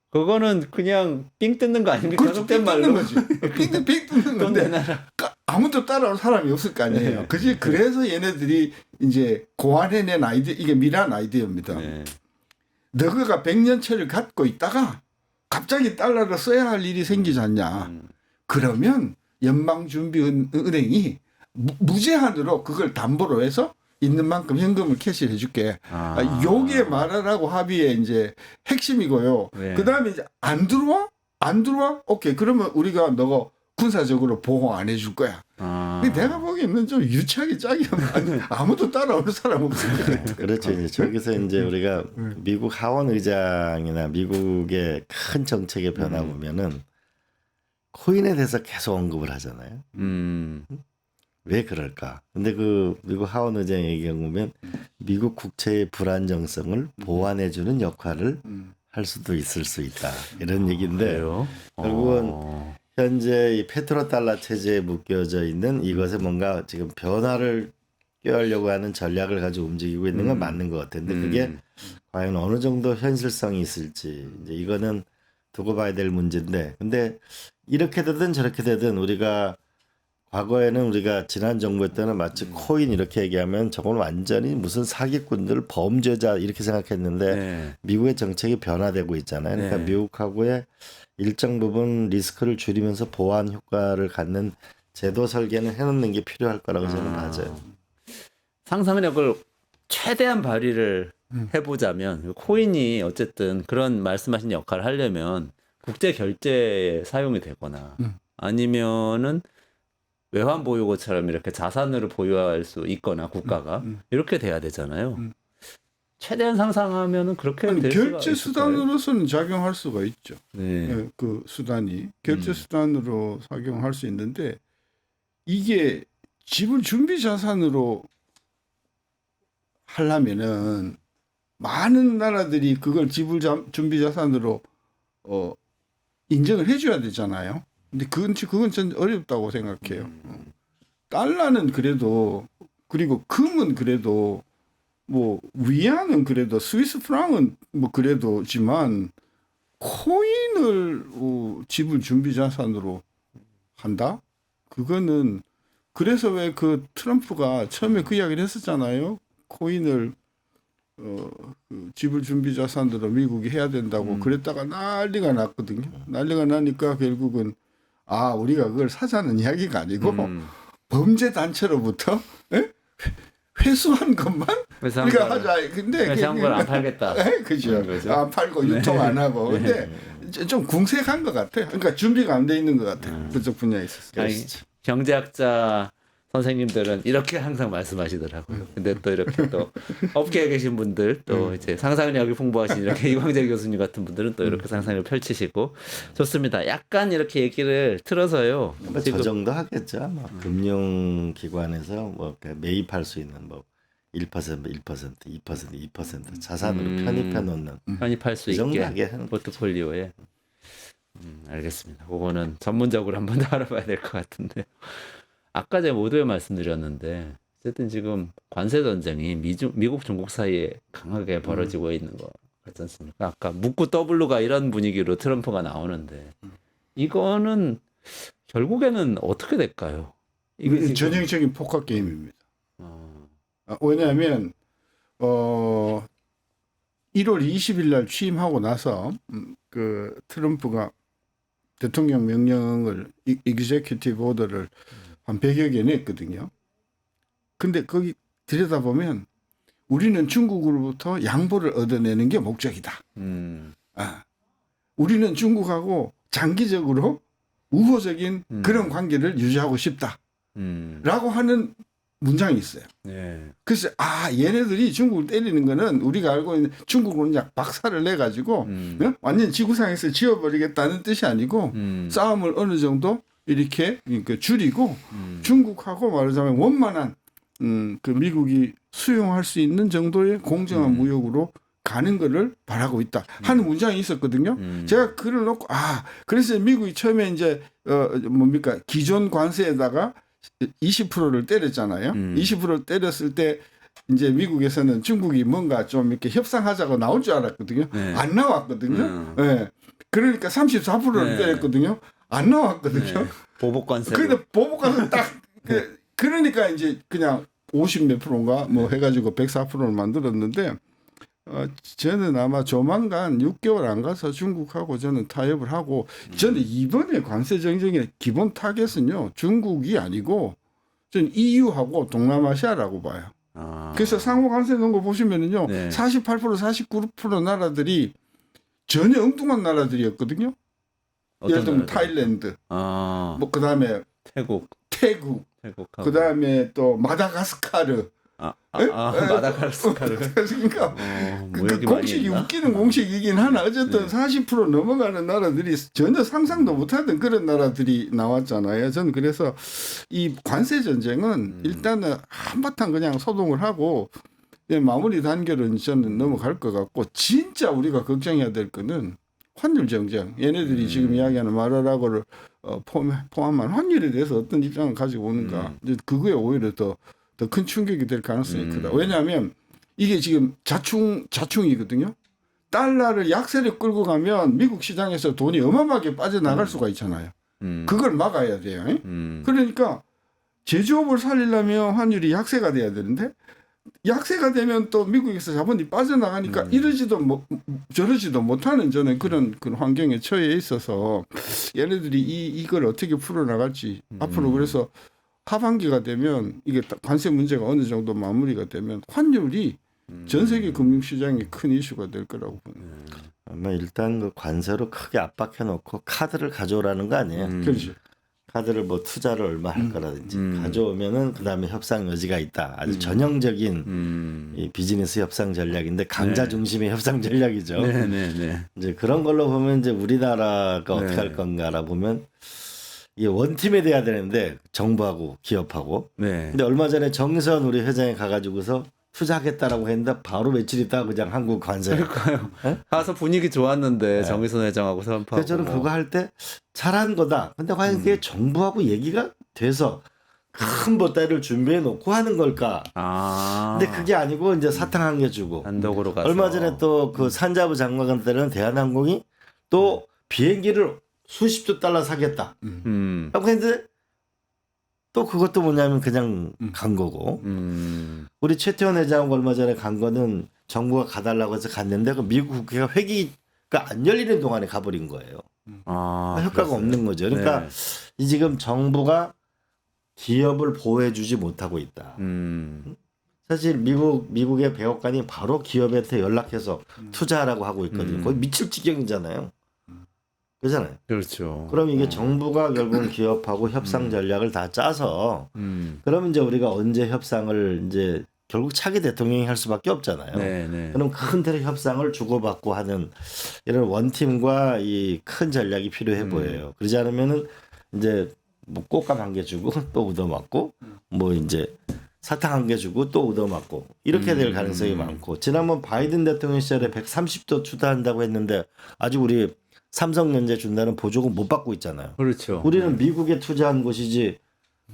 [SPEAKER 1] 그거는 그냥 삥 뜯는 거 아닙니까?
[SPEAKER 3] 그렇죠.
[SPEAKER 1] 속된
[SPEAKER 3] 삥
[SPEAKER 1] 말로.
[SPEAKER 3] 뜯는 거지. 삥 뜯는
[SPEAKER 1] 돈
[SPEAKER 3] 건데
[SPEAKER 1] 내놔라.
[SPEAKER 3] 아무도 따라올 사람이 없을 거 아니에요.
[SPEAKER 1] 네.
[SPEAKER 3] 그지? 그래서 얘네들이 이제 고안해낸 아이디어, 이게 미란 아이디어입니다.
[SPEAKER 1] 네.
[SPEAKER 3] 너가 100년치를 갖고 있다가 갑자기 달러를 써야 할 일이 생기지 않냐. 그러면 연방준비은행이 무제한으로 그걸 담보로 해서 있는 만큼 현금을 캐시를 해줄게. 요게 말하라고 합의의 이제 핵심이고요.
[SPEAKER 1] 네.
[SPEAKER 3] 그 다음에 이제 안 들어와? 오케이. 그러면 우리가 너가 군사적으로 보호 안 해줄 거야. 근데 내가 보기에는 좀 유치하게 짝이 아무도 따라올 사람 없을 것 같아.
[SPEAKER 2] 그렇죠. 이제 저기서 이제 우리가 미국 하원 의장이나 미국의 큰 정책의 변화 보면은 코인에 대해서 계속 언급을 하잖아요. 왜 그럴까? 근데 그 미국 하원 의장 얘기해 보면 미국 국채의 불안정성을 보완해주는 역할을 할 수도 있을 수 있다. 이런 얘기인데
[SPEAKER 1] 그래요?
[SPEAKER 2] 결국은 현재 이 페트로달러 체제에 묶여져 있는 이것에 뭔가 지금 변화를 껴하려고 하는 전략을 가지고 움직이고 있는 건 맞는 것 같은데 그게 과연 어느 정도 현실성이 있을지 이제 이거는 두고 봐야 될 문제인데 근데 이렇게 되든 저렇게 되든 우리가 과거에는 우리가 지난 정부 때는 마치 코인 이렇게 얘기하면 저건 완전히 무슨 사기꾼들 범죄자 이렇게 생각했는데
[SPEAKER 1] 네.
[SPEAKER 2] 미국의 정책이 변화되고 있잖아요. 그러니까
[SPEAKER 1] 네.
[SPEAKER 2] 미국하고의 일정 부분 리스크를 줄이면서 보완 효과를 갖는 제도 설계는 해놓는 게 필요할 거라고 저는 봐요.
[SPEAKER 1] 상상력을 최대한 발휘를 해보자면 코인이 어쨌든 그런 말씀하신 역할을 하려면 국제 결제에 사용이 되거나 아니면은 외환 보유고처럼 이렇게 자산으로 보유할 수 있거나 국가가 이렇게 돼야 되잖아요. 최대한 상상하면은 그렇게
[SPEAKER 3] 아니,
[SPEAKER 1] 될 수가
[SPEAKER 3] 결제
[SPEAKER 1] 있을까요?
[SPEAKER 3] 수단으로서는 작용할 수가 있죠.
[SPEAKER 1] 네.
[SPEAKER 3] 예, 그 수단이 결제 수단으로 작용할 수 있는데 이게 지불 준비 자산으로 하려면은 많은 나라들이 그걸 지불 준비 자산으로 인정을 해줘야 되잖아요. 근데 그건 전 어렵다고 생각해요. 달러는 그래도 그리고 금은 그래도 뭐 위안은 그래도 스위스 프랑은 뭐 그래도지만 코인을 지불 준비 자산으로 한다? 그거는 그래서 왜 그 트럼프가 처음에 그 이야기를 했었잖아요. 코인을 그 지불 준비 자산으로 미국이 해야 된다고 그랬다가 난리가 났거든요. 난리가 나니까 결국은 우리가 그걸 사자는 이야기가 아니고 범죄 단체로부터 회수한 것만 우리가 하자. 근데
[SPEAKER 1] 회수한 걸 안 팔겠다.
[SPEAKER 3] 그죠.
[SPEAKER 1] 거죠?
[SPEAKER 3] 안 팔고 유통 안 하고. 근데 좀 궁색한 것 같아요. 그러니까 준비가 안 돼 있는 것 같아요. 그쪽 분야에 있어서.
[SPEAKER 1] 아니, 경제학자 선생님들은 이렇게 항상 말씀하시더라고요. 근데 또 이렇게 또 업계에 계신 분들 또 이제 상상력이 풍부하신 이렇게 이광재 교수님 같은 분들은 또 이렇게 상상력을 펼치시고 좋습니다. 약간 이렇게 얘기를 틀어서요.
[SPEAKER 2] 저 정도 하겠죠. 뭐 금융기관에서 뭐 매입할 수 있는 뭐 1%, 1%, 2%, 2% 자산으로 편입해 놓는
[SPEAKER 1] 편입할 수
[SPEAKER 2] 그 정도
[SPEAKER 1] 있게
[SPEAKER 2] 하게 하는
[SPEAKER 1] 포트폴리오에. 알겠습니다. 그거는 전문적으로 한번 더 알아봐야 될 것 같은데. 아까 제가 모두에 말씀드렸는데 어쨌든 지금 관세 전쟁이 미국 중국 사이에 강하게 벌어지고 있는 거 같지 않습니까? 아까 묻고 더블로가 이런 분위기로 트럼프가 나오는데 이거는 결국에는 어떻게 될까요? 이게 지금-
[SPEAKER 3] 전형적인 포커 게임입니다. 왜냐하면 1월 20일 날 취임하고 나서 그 트럼프가 대통령 명령을 이그제큐티브 오더를 한 100여 개 냈거든요. 근데 거기 들여다보면 우리는 중국으로부터 양보를 얻어내는 게 목적이다. 우리는 중국하고 장기적으로 우호적인 그런 관계를 유지하고 싶다. 라고 하는 문장이 있어요.
[SPEAKER 1] 네.
[SPEAKER 3] 그래서 얘네들이 중국을 때리는 거는 우리가 알고 있는 중국으로 그냥 박살을 내가지고 완전 지구상에서 지워버리겠다는 뜻이 아니고 싸움을 어느 정도 이렇게 줄이고 중국하고 말하자면 원만한 그 미국이 수용할 수 있는 정도의 공정한 무역으로 가는 거를 바라고 있다 하는 문장이 있었거든요. 제가 글을 놓고 그래서 미국이 처음에 이제 기존 관세에다가 20%를 때렸잖아요. 20%를 때렸을 때 이제 미국에서는 중국이 뭔가 좀 이렇게 협상하자고 나올 줄 알았거든요.
[SPEAKER 1] 네.
[SPEAKER 3] 안 나왔거든요. 네. 그러니까 34%를
[SPEAKER 1] 네.
[SPEAKER 3] 때렸거든요. 안 나왔거든요.
[SPEAKER 1] 네. 보복 관세.
[SPEAKER 3] 근데 보복관세 딱 그러니까 이제 그냥 50 몇 프로인가 뭐 해가지고 104%를 만들었는데 저는 아마 조만간 6개월 안 가서 중국하고 저는 타협을 하고 저는 이번에 관세 정책의 기본 타겟은요 중국이 아니고 저는 EU하고 동남아시아라고 봐요. 그래서 상호 관세 넣은 거 보시면은요
[SPEAKER 1] 네.
[SPEAKER 3] 48% 49% 나라들이 전혀 엉뚱한 나라들이었거든요. 예를 들면 타일랜드, 뭐 그다음에 태국,
[SPEAKER 1] 태국하고
[SPEAKER 3] 그다음에 또 마다가스카르.
[SPEAKER 1] 마다가스카르.
[SPEAKER 3] 그러니까
[SPEAKER 1] 뭐
[SPEAKER 3] 그
[SPEAKER 1] 여기
[SPEAKER 3] 공식이
[SPEAKER 1] 많이
[SPEAKER 3] 웃기는 공식이긴 하나 어쨌든
[SPEAKER 1] 네.
[SPEAKER 3] 40% 넘어가는 나라들이 전혀 상상도 못하던 그런 나라들이 나왔잖아요. 저는 그래서 이 관세 전쟁은 일단은 한바탕 그냥 소동을 하고 마무리 단계로 저는 넘어갈 것 같고 진짜 우리가 걱정해야 될 거는 환율 정쟁. 얘네들이 지금 이야기하는 마라라고를 포함한 환율에 대해서 어떤 입장을 가지고 오는가. 이제 그거에 오히려 더 더 큰 충격이 될 가능성이 크다.
[SPEAKER 1] 음.
[SPEAKER 3] 왜냐하면 이게 지금 자충이거든요. 달러를 약세를 끌고 가면 미국 시장에서 돈이 어마어마하게 빠져나갈 수가 있잖아요. 그걸 막아야 돼요. 그러니까 제조업을 살리려면 환율이 약세가 돼야 되는데 약세가 되면 또 미국에서 자본이 빠져나가니까 이러지도 저러지도 못하는 저는 그런 환경에 처해 있어서 얘네들이 이걸 어떻게 풀어나갈지 앞으로 그래서 하반기가 되면 이게 관세 문제가 어느 정도 마무리가 되면 환율이 전 세계 금융시장의 큰 이슈가 될 거라고 봅니다.
[SPEAKER 2] 아마 일단 그 관세로 크게 압박해 놓고 카드를 가져오라는 거 아니에요.
[SPEAKER 3] 그렇죠.
[SPEAKER 2] 카드를 뭐 투자를 얼마 할 거라든지 가져오면은 그다음에 협상 여지가 있다. 아주 전형적인 이 비즈니스 협상 전략인데 강자 중심의 협상 전략이죠.
[SPEAKER 1] 네네네.
[SPEAKER 2] 이제 그런 걸로 보면 이제 우리나라가 어떻게 할 건가라 보면 이게 원팀이 돼야 되는데 정부하고 기업하고.
[SPEAKER 1] 네.
[SPEAKER 2] 근데 얼마 전에 정의선 우리 회장이 가가지고서 투자하겠다라고 했는데 바로 며칠 있다가 그냥 한국 관세.
[SPEAKER 1] 그러니까요.
[SPEAKER 2] 네?
[SPEAKER 1] 가서 분위기 좋았는데 정의선 회장하고 선파하고.
[SPEAKER 2] 그래서 저는 그거 할 때 잘한 거다. 근데 과연 그게 정부하고 얘기가 돼서 큰 보따리를 준비해 놓고 하는 걸까?
[SPEAKER 1] 아.
[SPEAKER 2] 근데 그게 아니고 이제 사탕 한 개 주고.
[SPEAKER 1] 단독으로 가서.
[SPEAKER 2] 얼마 전에 또 그 산자부 장관 때는 대한항공이 또 비행기를 수십조 달러 사겠다. 라고 했는데 또 그것도 뭐냐면 그냥 간 거고. 우리 최태원 회장하고 얼마 전에 간 거는 정부가 가달라고 해서 갔는데 그 미국 국회가 회기가 안 열리는 동안에 가버린 거예요.
[SPEAKER 1] 아,
[SPEAKER 2] 효과가
[SPEAKER 1] 그랬어요.
[SPEAKER 2] 없는 거죠. 그러니까
[SPEAKER 1] 네.
[SPEAKER 2] 이 지금 정부가 기업을 보호해주지 못하고 있다. 사실 미국의 백악관이 바로 기업한테 연락해서 투자하라고 하고 있거든요. 거의 미칠 지경이잖아요. 그렇잖아요.
[SPEAKER 1] 그렇죠.
[SPEAKER 2] 그럼 이게 정부가 결국은 기업하고 협상 전략을 다 짜서 그러면 이제 우리가 언제 협상을 이제 결국 차기 대통령이 할 수밖에 없잖아요.
[SPEAKER 1] 네네.
[SPEAKER 2] 그럼 큰 틀의 협상을 주고받고 하는 이런 원팀과 이 큰 전략이 필요해 보여요. 그러지 않으면은 이제 뭐 꽃감 한 개 주고 또 얻어맞고 뭐 이제 사탕 한 개 주고 또 얻어맞고 이렇게 될 가능성이 많고 지난번 바이든 대통령 시절에 130조 투자한다고 했는데 아직 우리 삼성전자 준다는 보조금 못 받고 있잖아요.
[SPEAKER 1] 그렇죠.
[SPEAKER 2] 우리는 미국에 투자한 곳이지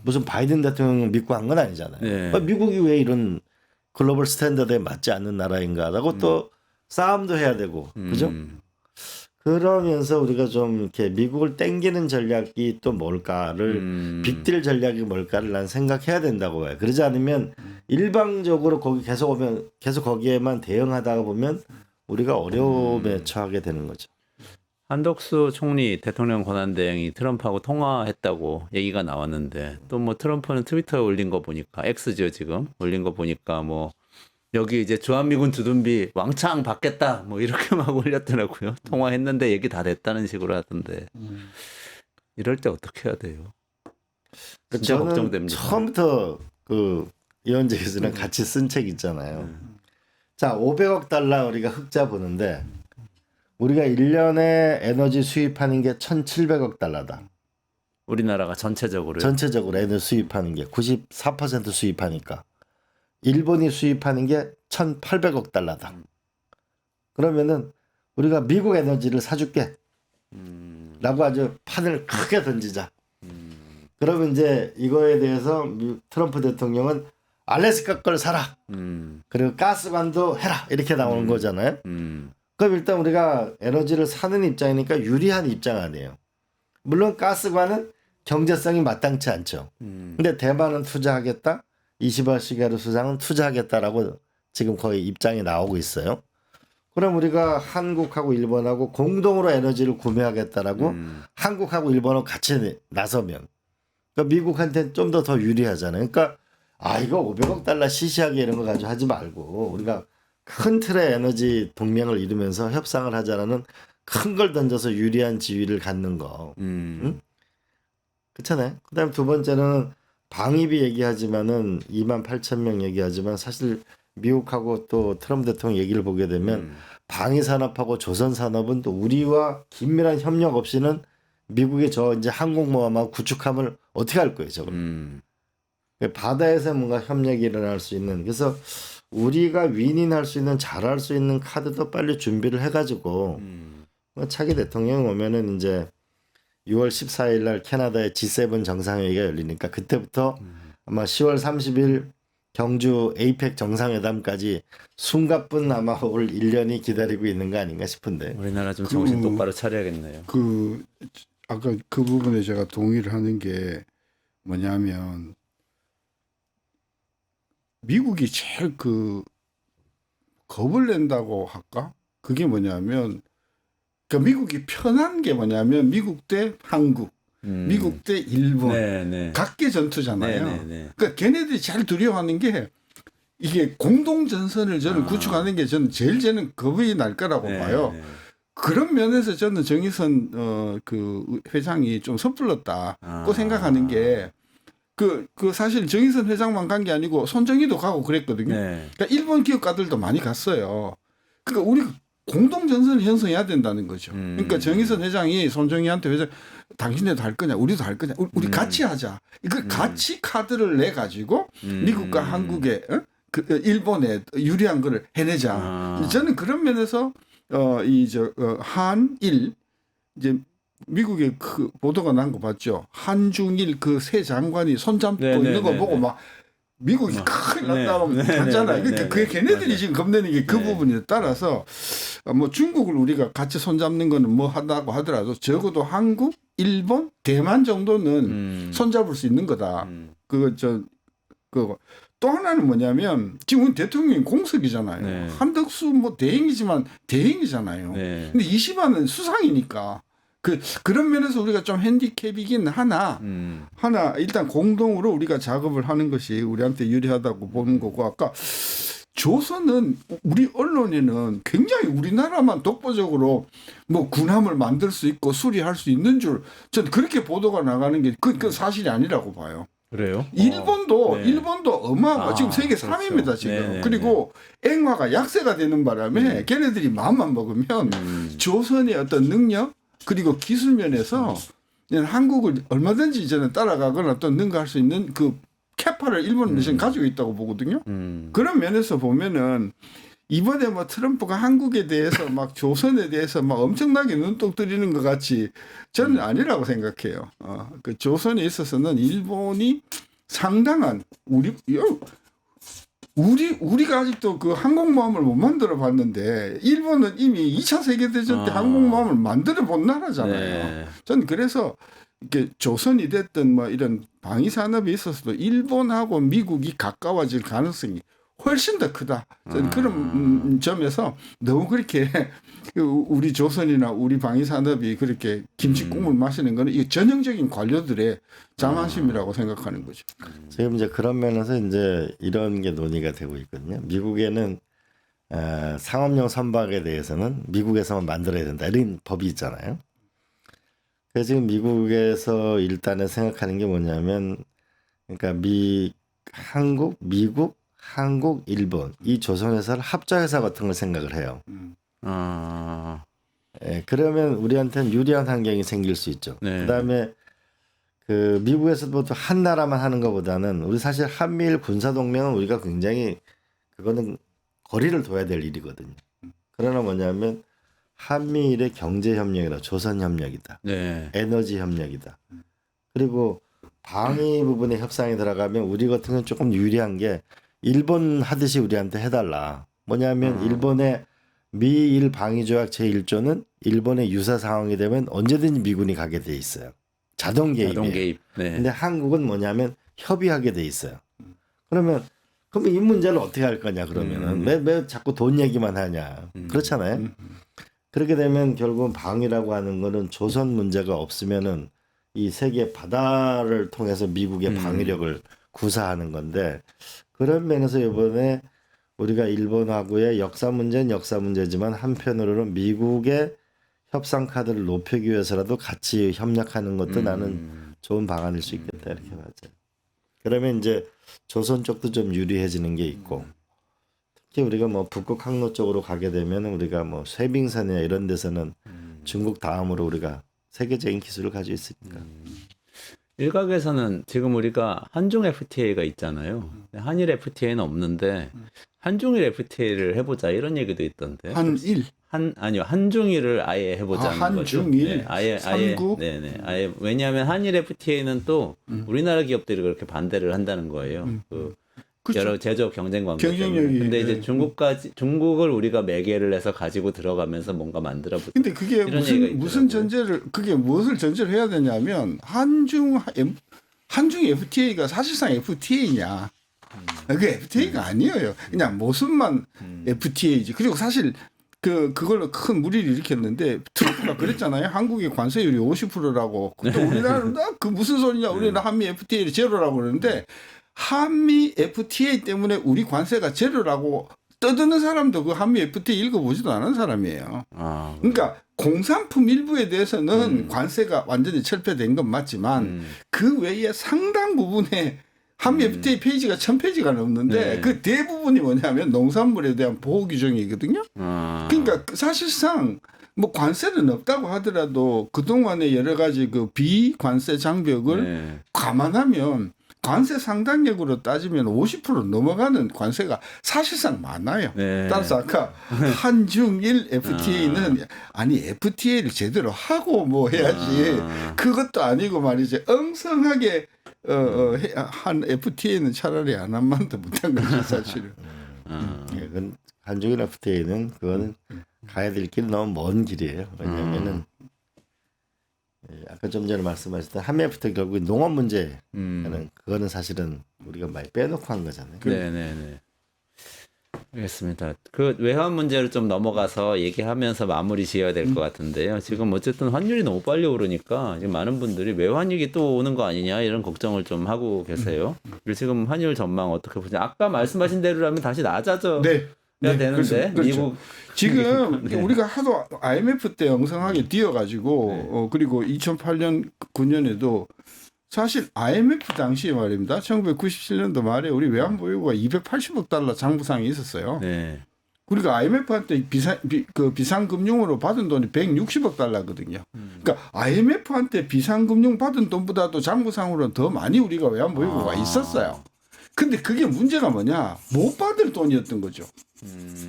[SPEAKER 2] 무슨 바이든 대통령 믿고 한 건 아니잖아요.
[SPEAKER 1] 네.
[SPEAKER 2] 미국이 왜 이런 글로벌 스탠더드에 맞지 않는 나라인가라고 또 싸움도 해야 되고 그죠? 그러면서 우리가 좀 이렇게 미국을 땡기는 전략이 또 뭘까를 빅딜 전략이 뭘까를 난 생각해야 된다고 봐요. 그러지 않으면 일방적으로 거기 계속 오면 계속 거기에만 대응하다가 보면 우리가 어려움에 처하게 되는 거죠.
[SPEAKER 1] 한덕수 총리 대통령 권한대행이 트럼프하고 통화했다고 얘기가 나왔는데 또 뭐 트럼프는 트위터에 올린 거 보니까 X죠 지금 올린 거 보니까 뭐 여기 이제 주한미군 주둔비 왕창 받겠다 뭐 이렇게 막 올렸더라고요. 통화했는데 얘기 다 됐다는 식으로 하던데 이럴 때 어떻게 해야 돼요? 진짜
[SPEAKER 2] 저는
[SPEAKER 1] 걱정됩니다.
[SPEAKER 2] 처음부터 그 이현재 교수랑 같이 쓴 책 있잖아요. 자, 500억 달러 우리가 흑자 보는데 우리가 1년에 에너지 수입하는 게 1,700억 달러다.
[SPEAKER 1] 우리나라가 전체적으로요.
[SPEAKER 2] 전체적으로 에너지 수입하는 게 94% 수입하니까. 일본이 수입하는 게 1,800억 달러다. 그러면은 우리가 미국 에너지를 사줄게. 라고 아주 판을 크게 던지자. 그러면 이제 이거에 대해서 트럼프 대통령은 알래스카 걸 사라. 그리고 가스관도 해라. 이렇게 나오는 거잖아요. 그럼 일단 우리가 에너지를 사는 입장이니까 유리한 입장 아니에요. 물론 가스관은 경제성이 마땅치 않죠. 근데 대만은 투자하겠다. 20억 시가르 수상은 투자하겠다라고 지금 거의 입장이 나오고 있어요. 그럼 우리가 한국하고 일본하고 공동으로 에너지를 구매하겠다라고 한국하고 일본하고 같이 나서면 그러니까 미국한테는 좀 더 유리하잖아요. 그러니까 이거 500억 달러 시시하게 이런 거 가지고 하지 말고 우리가 큰 틀의 에너지 동맹을 이루면서 협상을 하자라는 큰 걸 던져서 유리한 지위를 갖는 거. 응? 그렇잖아요. 그다음 두 번째는 방위비 얘기하지만은 28,000명 얘기하지만 사실 미국하고 또 트럼프 대통령 얘기를 보게 되면 방위 산업하고 조선 산업은 또 우리와 긴밀한 협력 없이는 미국의 저 이제 항공모함하고 구축함을 어떻게 할 거예요, 저걸. 바다에서 뭔가 협력이 일어날 수 있는 그래서 우리가 윈윈할 수 있는 잘할 수 있는 카드도 빨리 준비를 해가지고 차기 대통령 오면은 이제 6월 14일 날 캐나다의 G7 정상회의가 열리니까 그때부터 아마 10월 30일 경주 에이펙 정상회담까지 숨가쁜 아마 올 1년이 기다리고 있는 거 아닌가 싶은데.
[SPEAKER 1] 우리나라 좀 정신 똑바로 차려야겠네요.
[SPEAKER 3] 그 아까 그 부분에 제가 동의를 하는 게 뭐냐면 미국이 제일 그 겁을 낸다고 할까? 그게 뭐냐면 그러니까 미국이 편한 게 뭐냐면 미국 대 한국, 미국 대 일본
[SPEAKER 1] 네네.
[SPEAKER 3] 각계 전투잖아요.
[SPEAKER 1] 네네네.
[SPEAKER 3] 그러니까 걔네들이 제일 두려워하는 게 이게 공동 전선을 저는 구축하는 게 저는 제일 저는 겁이 날 거라고 봐요. 그런 면에서 저는 정의선 그 회장이 좀 섣불렀다고 생각하는 게 그 사실 정의선 회장만 간 게 아니고 손정희도 가고 그랬거든요.
[SPEAKER 1] 네.
[SPEAKER 3] 그러니까 일본 기업가들도 많이 갔어요. 그러니까 우리가 공동 전선을 형성해야 된다는 거죠. 그러니까 정의선 회장이 손정희한테 회장 당신네도 할 거냐, 우리도 할 거냐, 우리 같이 하자. 그 같이 카드를 내 가지고 미국과 한국에 그 일본에 유리한 거를 해내자. 저는 그런 면에서 한일 이제 미국의 그 보도가 난 거 봤죠. 한중일 그 세 장관이 손잡고 있는 거 보고 막 미국이 큰일 났다고 하잖아요. 그러니까 그게 걔네들이 지금 겁내는 게 그 부분에 따라서 뭐 중국을 우리가 같이 손잡는 거는 뭐 한다고 하더라도 적어도 한국, 일본, 대만 정도는 손잡을 수 있는 거다. 또 하나는 뭐냐면 지금 대통령이 공석이잖아요.
[SPEAKER 1] 네.
[SPEAKER 3] 한덕수 뭐 대행이지만 대행이잖아요.
[SPEAKER 1] 네.
[SPEAKER 3] 근데 이시바는 수상이니까 그런 면에서 우리가 좀 핸디캡이긴 하나 일단 공동으로 우리가 작업을 하는 것이 우리한테 유리하다고 보는 거고 아까 조선은 우리 언론에는 굉장히 우리나라만 독보적으로 뭐 군함을 만들 수 있고 수리할 수 있는 줄 저는 그렇게 보도가 나가는 게 그 사실이 아니라고 봐요.
[SPEAKER 1] 그래요?
[SPEAKER 3] 일본도 어마어마 지금 세계
[SPEAKER 1] 그렇죠.
[SPEAKER 3] 3위입니다 지금.
[SPEAKER 1] 네네네.
[SPEAKER 3] 그리고 앵화가 약세가 되는 바람에 걔네들이 마음만 먹으면 조선의 어떤 능력 그리고 기술 면에서 한국을 얼마든지 저는 따라가거나 어떤 능가할 수 있는 그 캐파를 일본은 지금 가지고 있다고 보거든요. 그런 면에서 보면은 이번에 뭐 트럼프가 한국에 대해서 막 조선에 대해서 막 엄청나게 눈독 들이는 것 같이 저는 아니라고 생각해요. 그 조선에 있어서는 일본이 상당한 우리가 아직도 그 항공모함을 못 만들어 봤는데 일본은 이미 2차 세계대전 때 항공모함을 만들어 본 나라잖아요.
[SPEAKER 1] 네.
[SPEAKER 3] 저는 그래서 이렇게 조선이 됐든 뭐 이런 방위 산업에 있어서도 일본하고 미국이 가까워질 가능성이 훨씬 더 크다. 저는 그런 점에서 너무 그렇게 우리 조선이나 우리 방위 산업이 그렇게 김치 국물 마시는 거는 이 전형적인 관료들의 자만심이라고 생각하는 거죠.
[SPEAKER 2] 지금 이제 그런 면에서 이제 이런 게 논의가 되고 있거든요. 미국에는 상업용 선박에 대해서는 미국에서만 만들어야 된다 이런 법이 있잖아요. 그래서 지금 미국에서 일단은 생각하는 게 뭐냐면 그러니까 한국, 일본 이 조선회사를 합자회사 같은 걸 생각을 해요. 그러면 우리한테는 유리한 환경이 생길 수 있죠.
[SPEAKER 1] 네.
[SPEAKER 2] 그다음에 그 미국에서도 한 나라만 하는 것보다는 우리 사실 한미일 군사동맹은 우리가 굉장히 그거는 거리를 둬야 될 일이거든요. 그러나 뭐냐면 한미일의 경제협력이다. 조선협력이다.
[SPEAKER 1] 네.
[SPEAKER 2] 에너지협력이다. 그리고 방위 부분에 협상이 들어가면 우리 같은 경우는 조금 유리한 게 일본 하듯이 우리한테 해달라. 뭐냐면 일본의 미일 방위조약 제1조는 일본의 유사 상황이 되면 언제든지 미군이 가게 돼 있어요. 자동 개입이에요.
[SPEAKER 1] 자동 개입. 네.
[SPEAKER 2] 근데 한국은 뭐냐면 협의하게 돼 있어요. 그러면 이 문제를 어떻게 할 거냐 그러면은 왜 자꾸 돈 얘기만 하냐. 그렇잖아요. 그렇게 되면 결국은 방위라고 하는 거는 조선 문제가 없으면은 이 세계 바다를 통해서 미국의 방위력을 구사하는 건데 그런 면에서 이번에 우리가 일본하고의 역사 문제는 역사 문제지만 한편으로는 미국의 협상 카드를 높이기 위해서라도 같이 협력하는 것도 나는 좋은 방안일 수 있겠다 이렇게 봐요. 그러면 이제 조선 쪽도 좀 유리해지는 게 있고 특히 우리가 뭐 북극 항로 쪽으로 가게 되면 우리가 뭐 쇠빙선이나 이런 데서는 중국 다음으로 우리가 세계적인 기술을 가지고 있으니까.
[SPEAKER 1] 일각에서는 지금 우리가 한중 FTA가 있잖아요. 한일 FTA는 없는데 한중일 FTA를 해보자 이런 얘기도 있던데. 아니요 한중일을 아예 해보자는 거죠.
[SPEAKER 3] 한중일.
[SPEAKER 1] 네, 아예
[SPEAKER 3] 삼국?
[SPEAKER 1] 네네 아예 왜냐하면 한일 FTA는 또 우리나라 기업들이 그렇게 반대를 한다는 거예요.
[SPEAKER 3] 그렇죠.
[SPEAKER 1] 여러 제조업 경쟁 관계
[SPEAKER 3] 경쟁력이,
[SPEAKER 1] 때문에. 근데 이제
[SPEAKER 3] 예.
[SPEAKER 1] 중국을 우리가 매개를 해서 가지고 들어가면서 뭔가 만들어 보자.
[SPEAKER 3] 근데 그게
[SPEAKER 1] 이런 얘기가
[SPEAKER 3] 무슨
[SPEAKER 1] 있더라고요.
[SPEAKER 3] 그게 무엇을 전제를 해야 되냐면 한중 FTA가 사실상 FTA냐? 그게 FTA가 아니에요. 그냥 모습만 FTA지. 그리고 사실 그걸로 큰 무리를 일으켰는데 트럼프가 그랬잖아요. 한국의 관세율이 50%라고. 그때 우리나라는 그 무슨 소리냐? 우리는 한미 FTA를 제로라고 그러는데 한미 FTA 때문에 우리 관세가 제로라고 떠드는 사람도 그 한미 FTA 읽어보지도 않은 사람이에요.
[SPEAKER 1] 아,
[SPEAKER 3] 그러니까 공산품 일부에 대해서는 관세가 완전히 철폐된 건 맞지만 그 외에 상당 부분에 한미 FTA 페이지가 1000페이지가 넘는데
[SPEAKER 1] 네.
[SPEAKER 3] 그 대부분이 뭐냐면 농산물에 대한 보호 규정이거든요.
[SPEAKER 1] 아,
[SPEAKER 3] 그러니까 사실상 뭐 관세는 없다고 하더라도 그동안의 여러 가지 그 비관세 장벽을
[SPEAKER 1] 네.
[SPEAKER 3] 감안하면 관세 상당액으로 따지면 50% 넘어가는 관세가 사실상 많아요.
[SPEAKER 1] 네.
[SPEAKER 3] 따라서 아까 한중일 FTA는 아니 FTA를 제대로 하고 뭐 해야지 그것도 아니고 말이지 엉성하게 한 FTA는 차라리 안 한 만도 못한 거죠 사실은.
[SPEAKER 2] 예, 그건 한중일 FTA는 그거는 가야 될 길 너무 먼 길이에요. 왜냐하면은 아까 좀 전에 말씀하셨던 한미 FTA 결국 농업 문제는 그거는 사실은 우리가 많이 빼놓고 한 거잖아요.
[SPEAKER 1] 네네네. 알겠습니다. 그 외환 문제로 좀 넘어가서 얘기하면서 마무리 지어야 될 것 같은데요. 지금 어쨌든 환율이 너무 빨리 오르니까 지금 많은 분들이 외환위기 또 오는 거 아니냐 이런 걱정을 좀 하고 계세요. 그리고 지금 환율 전망 어떻게 보세요? 아까 말씀하신 대로라면 다시 낮아져.
[SPEAKER 3] 네.
[SPEAKER 1] 해야
[SPEAKER 3] 네,
[SPEAKER 1] 되는데
[SPEAKER 3] 그렇죠.
[SPEAKER 1] 미국
[SPEAKER 3] 지금
[SPEAKER 1] 네.
[SPEAKER 3] 우리가 하도 IMF 때 엉성하게 뛰어가지고 그리고 2008년 9년에도 사실 IMF 당시에 말입니다. 1997년도 말에 우리 외환 보유고가 280억 달러 장부상이 있었어요.
[SPEAKER 1] 네.
[SPEAKER 3] 우리가 IMF한테 비상금융으로 받은 돈이 160억 달러거든요. 그러니까 IMF한테 비상금융 받은 돈보다도 장부상으로는 더 많이 우리가 외환 보유고가 있었어요. 근데 그게 문제가 뭐냐? 못 받을 돈이었던 거죠.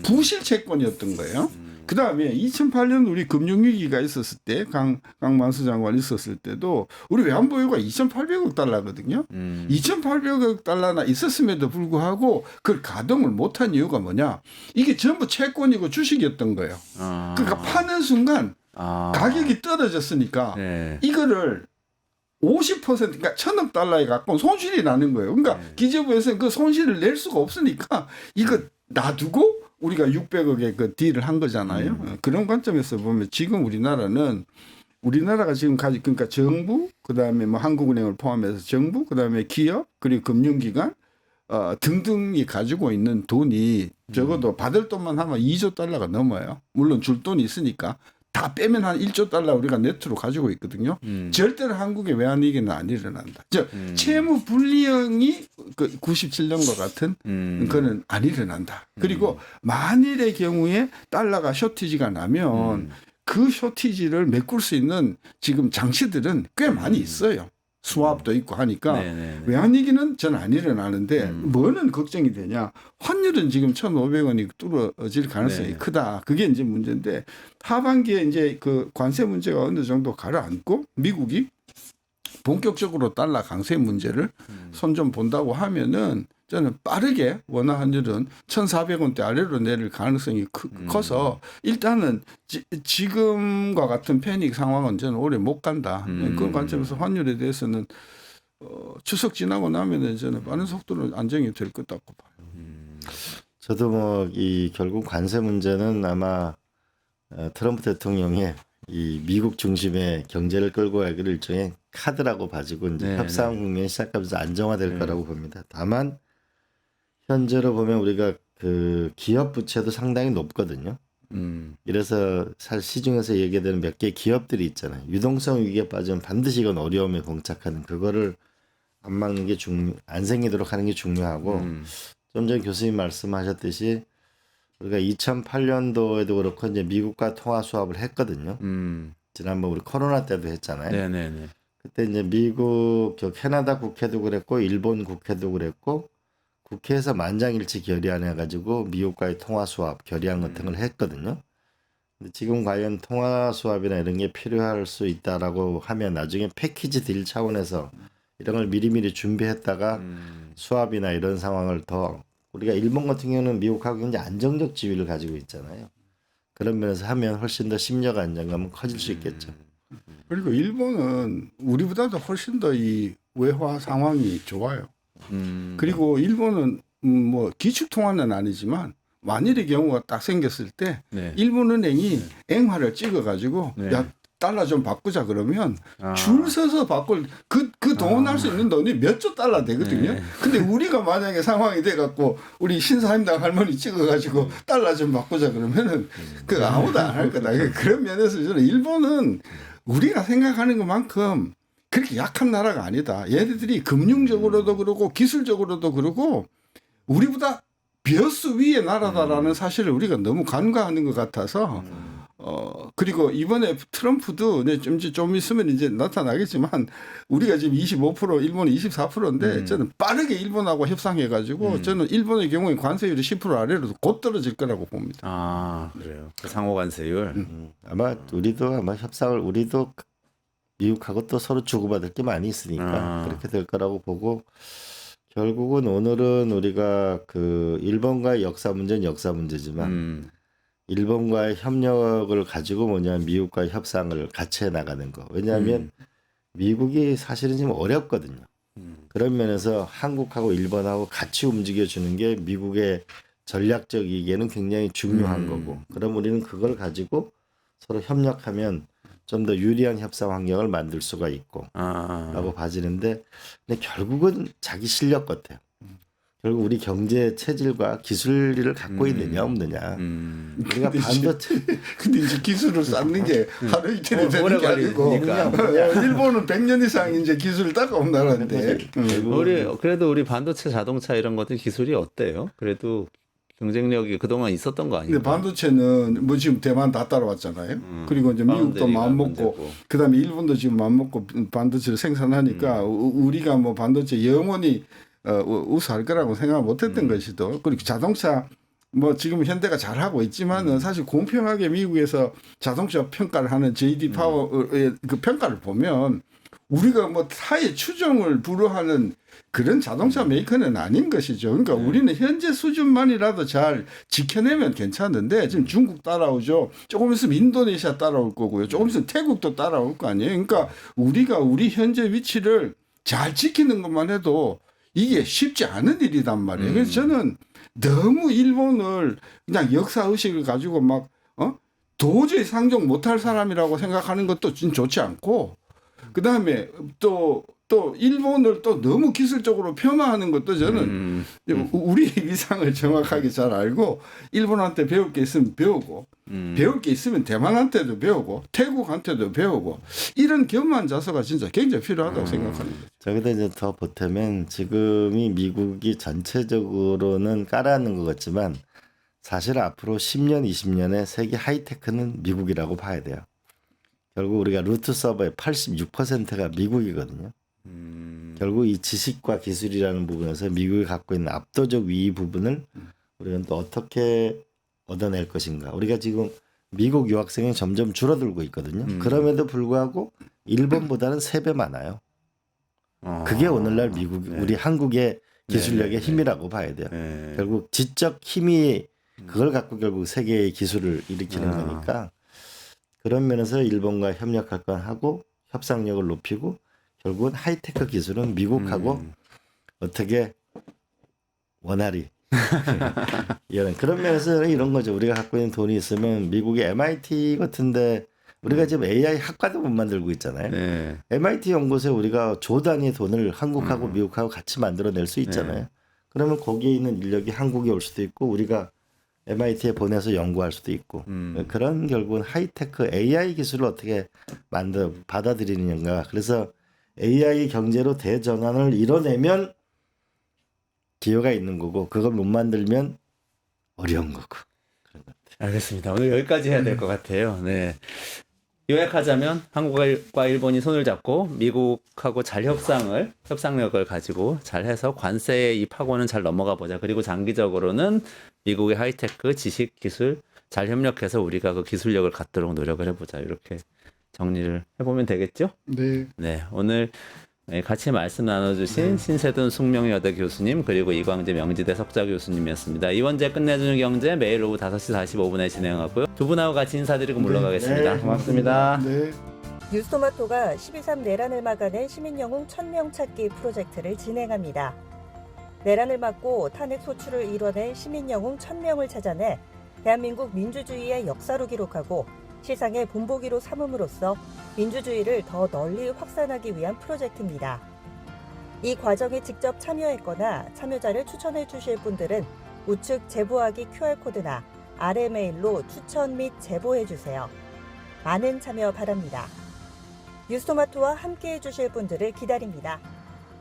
[SPEAKER 3] 부실 채권이었던 거예요. 그 다음에 2008년 우리 금융위기가 있었을 때 강만수 장관 있었을 때도 우리 외환보유가 2,800억 달러거든요. 2,800억 달러나 있었음에도 불구하고 그걸 가동을 못한 이유가 뭐냐? 이게 전부 채권이고 주식이었던 거예요. 그러니까 파는 순간 가격이 떨어졌으니까
[SPEAKER 1] 네.
[SPEAKER 3] 이거를 50% 그러니까 1,000억 달러에 가까운 손실이 나는 거예요. 그러니까 기재부에서는 그 손실을 낼 수가 없으니까 이거 놔두고 우리가 600억의 그 딜을 한 거잖아요. 그런 관점에서 보면 지금 우리나라가 지금 그러니까 정부 그다음에 뭐 한국은행을 포함해서 정부 그다음에 기업 그리고 금융기관 등등이 가지고 있는 돈이 적어도 받을 돈만 하면 2조 달러가 넘어요. 물론 줄 돈이 있으니까. 다 빼면 한 1조 달러 우리가 네트로 가지고 있거든요. 절대로 한국의 외환위기는 안 일어난다. 즉 채무 불이행이 그 97년과 같은 그거는 안 일어난다. 그리고 만일의 경우에 달러가 쇼티지가 나면 그 쇼티지를 메꿀 수 있는 지금 장치들은 꽤 많이 있어요. 수압도 있고 하니까 외환위기는 저는 안 일어나는데 뭐는 걱정이 되냐. 환율은 지금 1,500원이 뚫어질 가능성이 크다. 그게 이제 문제인데 하반기에 이제 그 관세 문제가 어느 정도 가라앉고 미국이 본격적으로 달러 강세 문제를 손 좀 본다고 하면은 저는 빠르게 원화 환율은 1,400원대 아래로 내릴 가능성이 커서 일단은 지금과 같은 패닉 상황은 저는 오래 못 간다. 그런 관점에서 환율에 대해서는 추석 지나고 나면은 저는 빠른 속도로 안정이 될 것 같고 봐요.
[SPEAKER 2] 저도 뭐 이 결국 관세 문제는 아마 트럼프 대통령의 이 미국 중심의 경제를 끌고 가기를 일종의 카드라고 봐지고 이제 협상 국면이 시작하면서 안정화될 거라고 봅니다. 다만 현재로 보면 우리가 그 기업 부채도 상당히 높거든요. 이래서 사실 시중에서 얘기되는 몇 개의 기업들이 있잖아요. 유동성 위기에 빠지면 반드시 이건 어려움에 봉착하는 그거를 안 막는 게 안 생기도록 하는 게 중요하고 좀 전 교수님 말씀하셨듯이 우리가 2008년도에도 그렇고 이제 미국과 통화 수합을 했거든요. 지난번 우리 코로나 때도 했잖아요.
[SPEAKER 1] 네네네.
[SPEAKER 2] 그때 이제 미국 캐나다 국회도 그랬고 일본 국회도 그랬고 국회에서 만장일치 결의안해 가지고 미국과의 통화 수합 결의안 같은 걸 했거든요. 근데 지금 과연 통화 수합이나 이런 게 필요할 수 있다라고 하면 나중에 패키지 딜 차원에서 이런 걸 미리미리 준비했다가 수합이나 이런 상황을 더 우리가 일본 같은 경우는 미국하고 굉장히 안정적 지위를 가지고 있잖아요. 그런 면에서 하면 훨씬 더 심리적 안정감은 커질 수 있겠죠.
[SPEAKER 3] 그리고 일본은 우리보다도 훨씬 더 이 외화 상황이 좋아요. 그리고 일본은 뭐 기축통화는 아니지만 만일의 경우가 딱 생겼을 때
[SPEAKER 1] 네.
[SPEAKER 3] 일본은행이 앵화를 찍어가지고
[SPEAKER 1] 네.
[SPEAKER 3] 야 달러 좀 바꾸자 그러면
[SPEAKER 1] 아.
[SPEAKER 3] 줄 서서 바꿀 그 동원할 수 있는 돈이 몇 조 달러 되거든요.
[SPEAKER 1] 네.
[SPEAKER 3] 근데 우리가 만약에 상황이 돼갖고 우리 신사임당 할머니 찍어가지고 달러 좀 바꾸자 그러면은 그 아무도 안 할 거다. 그런 면에서 저는 일본은 우리가 생각하는 것만큼 그렇게 약한 나라가 아니다. 얘네들이 금융적으로도 그러고 기술적으로도 그러고 우리보다 벼스 위의 나라다라는 사실을 우리가 너무 간과하는 것 같아서 그리고 이번에 트럼프도 좀 있으면 이제 나타나겠지만 우리가 지금 25% 일본이 24%인데 저는 빠르게 일본하고 협상해가지고 저는 일본의 경우에 관세율이 10% 아래로 곧 떨어질 거라고 봅니다.
[SPEAKER 1] 아 그래요. 그 상호 관세율.
[SPEAKER 2] 아마 우리도 아마 협상을 우리도 미국하고 또 서로 주고받을 게 많이 있으니까 그렇게 될 거라고 보고 결국은 오늘은 우리가 그 일본과의 역사 문제는 역사 문제지만 일본과의 협력을 가지고 뭐냐면 미국과의 협상을 같이 해나가는 거. 왜냐하면 미국이 사실은 지금 어렵거든요. 그런 면에서 한국하고 일본하고 같이 움직여주는 게 미국의 전략적 이익에는 굉장히 중요한 거고. 그럼 우리는 그걸 가지고 서로 협력하면 좀 더 유리한 협상 환경을 만들 수가 있고 라고 봐지는데 근데 결국은 자기 실력 같아요. 결국 우리 경제 체질과 기술을 갖고 있느냐 없느냐. 우리가 반도체
[SPEAKER 3] 근데 이제 기술을 쌓는 게 하루 이틀이 되는
[SPEAKER 1] 오래
[SPEAKER 3] 게 아니고
[SPEAKER 1] 걸리니까.
[SPEAKER 3] 일본은 100년 이상 이제 기술을 닦아온 나라인데
[SPEAKER 1] 그래도 우리 반도체 자동차 이런 것들 기술이 어때요? 그래도 경쟁력이 그동안 있었던 거
[SPEAKER 3] 근데
[SPEAKER 1] 아닌가?
[SPEAKER 3] 반도체는 뭐 지금 대만 다 따라왔잖아요. 그리고 이제 미국도
[SPEAKER 1] 파운드리가
[SPEAKER 3] 마음 먹고
[SPEAKER 1] 문제고.
[SPEAKER 3] 그다음에 일본도 지금 마음 먹고 반도체를 생산하니까 우리가 뭐 반도체 영원히 우수할 거라고 생각 못했던 것이도 그리고 자동차 뭐 지금 현대가 잘하고 있지만은 사실 공평하게 미국에서 자동차 평가를 하는 JD 파워의 그 평가를 보면 우리가 뭐 타의 추종을 불허하는 그런 자동차 메이커는 아닌 것이죠. 그러니까 우리는 현재 수준만이라도 잘 지켜내면 괜찮은데 지금 중국 따라오죠. 조금 있으면 인도네시아 따라올 거고요. 조금 있으면 태국도 따라올 거 아니에요. 그러니까 우리가 우리 현재 위치를 잘 지키는 것만 해도 이게 쉽지 않은 일이단 말이에요. 그래서 저는 너무 일본을 그냥 역사 의식을 가지고 막 도저히 상종 못할 사람이라고 생각하는 것도 진 좋지 않고 그다음에 또 일본을 또 너무 기술적으로 폄하하는 것도 저는 우리 위상을 정확하게 잘 알고 일본한테 배울 게 있으면 배우고 배울 게 있으면 대만한테도 배우고 태국한테도 배우고 이런 겸한 자세가 진짜 굉장히 필요하다고 생각합니다.
[SPEAKER 2] 저기다 이제 더 보태면 지금이 미국이 전체적으로는 깔아앉는 것 같지만 사실 앞으로 10년, 20년에 세계 하이테크는 미국이라고 봐야 돼요. 결국 우리가 루트 서버의 86%가 미국이거든요. 결국 이 지식과 기술이라는 부분에서 미국이 갖고 있는 압도적 위위 부분을 우리는 또 어떻게 얻어낼 것인가. 우리가 지금 미국 유학생이 점점 줄어들고 있거든요. 그럼에도 불구하고 일본보다는 3배 많아요. 그게 오늘날 미국, 우리 한국의 기술력의 힘이라고 봐야 돼요. 결국 지적 힘이 그걸 갖고 결국 세계의 기술을 일으키는 거니까 그런 면에서 일본과 협력할 건 하고 협상력을 높이고 결국은 하이테크 기술은 미국하고 어떻게 원활히 이런 그런 면에서 이런 거죠. 우리가 갖고 있는 돈이 있으면 미국의 MIT 같은데 우리가 지금 AI 학과도 못 만들고 있잖아요. MIT 연구소에 우리가 조 단위의 돈을 한국하고 미국하고 같이 만들어낼 수 있잖아요. 그러면 거기에 있는 인력이 한국에 올 수도 있고 우리가 MIT에 보내서 연구할 수도 있고 그런 결국은 하이테크 AI 기술을 어떻게 받아들이느냐. 그래서 AI 경제로 대전환을 이뤄내면 기회가 있는 거고 그걸 못 만들면 어려운 거고. 그런 것 같아요.
[SPEAKER 1] 알겠습니다. 오늘 여기까지 해야 될 것 같아요. 네. 요약하자면 한국과 일본이 손을 잡고 미국하고 잘 협상력을 가지고 잘 해서 관세의 이 파고는 잘 넘어가 보자. 그리고 장기적으로는 미국의 하이테크, 지식, 기술 잘 협력해서 우리가 그 기술력을 갖도록 노력을 해보자. 이렇게 정리를 해보면 되겠죠?
[SPEAKER 3] 네.
[SPEAKER 1] 네. 오늘 네, 같이 말씀 나눠주신 신세돈 숙명여대 교수님 그리고 이광재 명지대 석좌 교수님이었습니다. 이원재 끝내주는 경제 매일 오후 5시 45분에 진행하고요. 두 분하고 같이 인사드리고 물러가겠습니다.
[SPEAKER 2] 네,
[SPEAKER 1] 고맙습니다.
[SPEAKER 3] 네.
[SPEAKER 4] 뉴스토마토가 12.3 내란을 막아낸 시민영웅 1000명 찾기 프로젝트를 진행합니다. 내란을 막고 탄핵 소추를 이뤄낸 시민영웅 1000명을 찾아내 대한민국 민주주의의 역사로 기록하고 시상의 본보기로 삼음으로써 민주주의를 더 널리 확산하기 위한 프로젝트입니다. 이 과정에 직접 참여했거나 참여자를 추천해 주실 분들은 우측 제보하기 QR코드나 아래 메일로 추천 및 제보해 주세요. 많은 참여 바랍니다. 뉴스토마토와 함께해 주실 분들을 기다립니다.